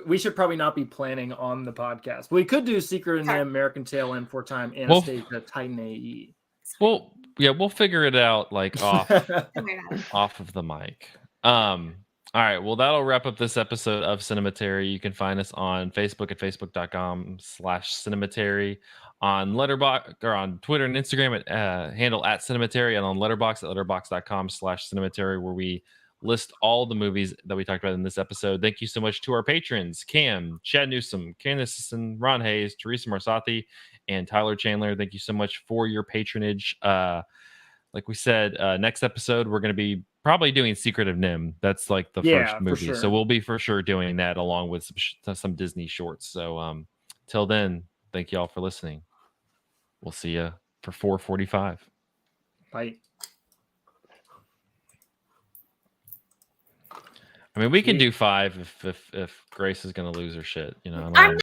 We should probably not be planning on the podcast. We could do Secret of NIMH, American Tale, Land Before Time, Anastasia, Titan AE. Well, Yeah, we'll figure it out like off Oh my God. off of the mic. All right, well, that'll wrap up this episode of Cinematary. You can find us on Facebook at facebook.com/Cinematary, on Letterboxd or on Twitter and Instagram at handle at Cinematary, and on Letterboxd at letterboxd.com/Cinematary, where we list all the movies that we talked about in this episode. Thank you so much to our patrons: Cam, Chad Newsom, Candace, Ron Hayes, Teresa Marsati, and Tyler Chandler. Thank you so much for your patronage. Like we said, next episode we're going to be probably doing Secret of Nim. That's like the first movie, so we'll be for sure doing that along with some Disney shorts. So till then, thank you all for listening. We'll see you for 4:45. Bye. I mean, we can do 5 if Grace is going to lose her shit. You know, I don't know.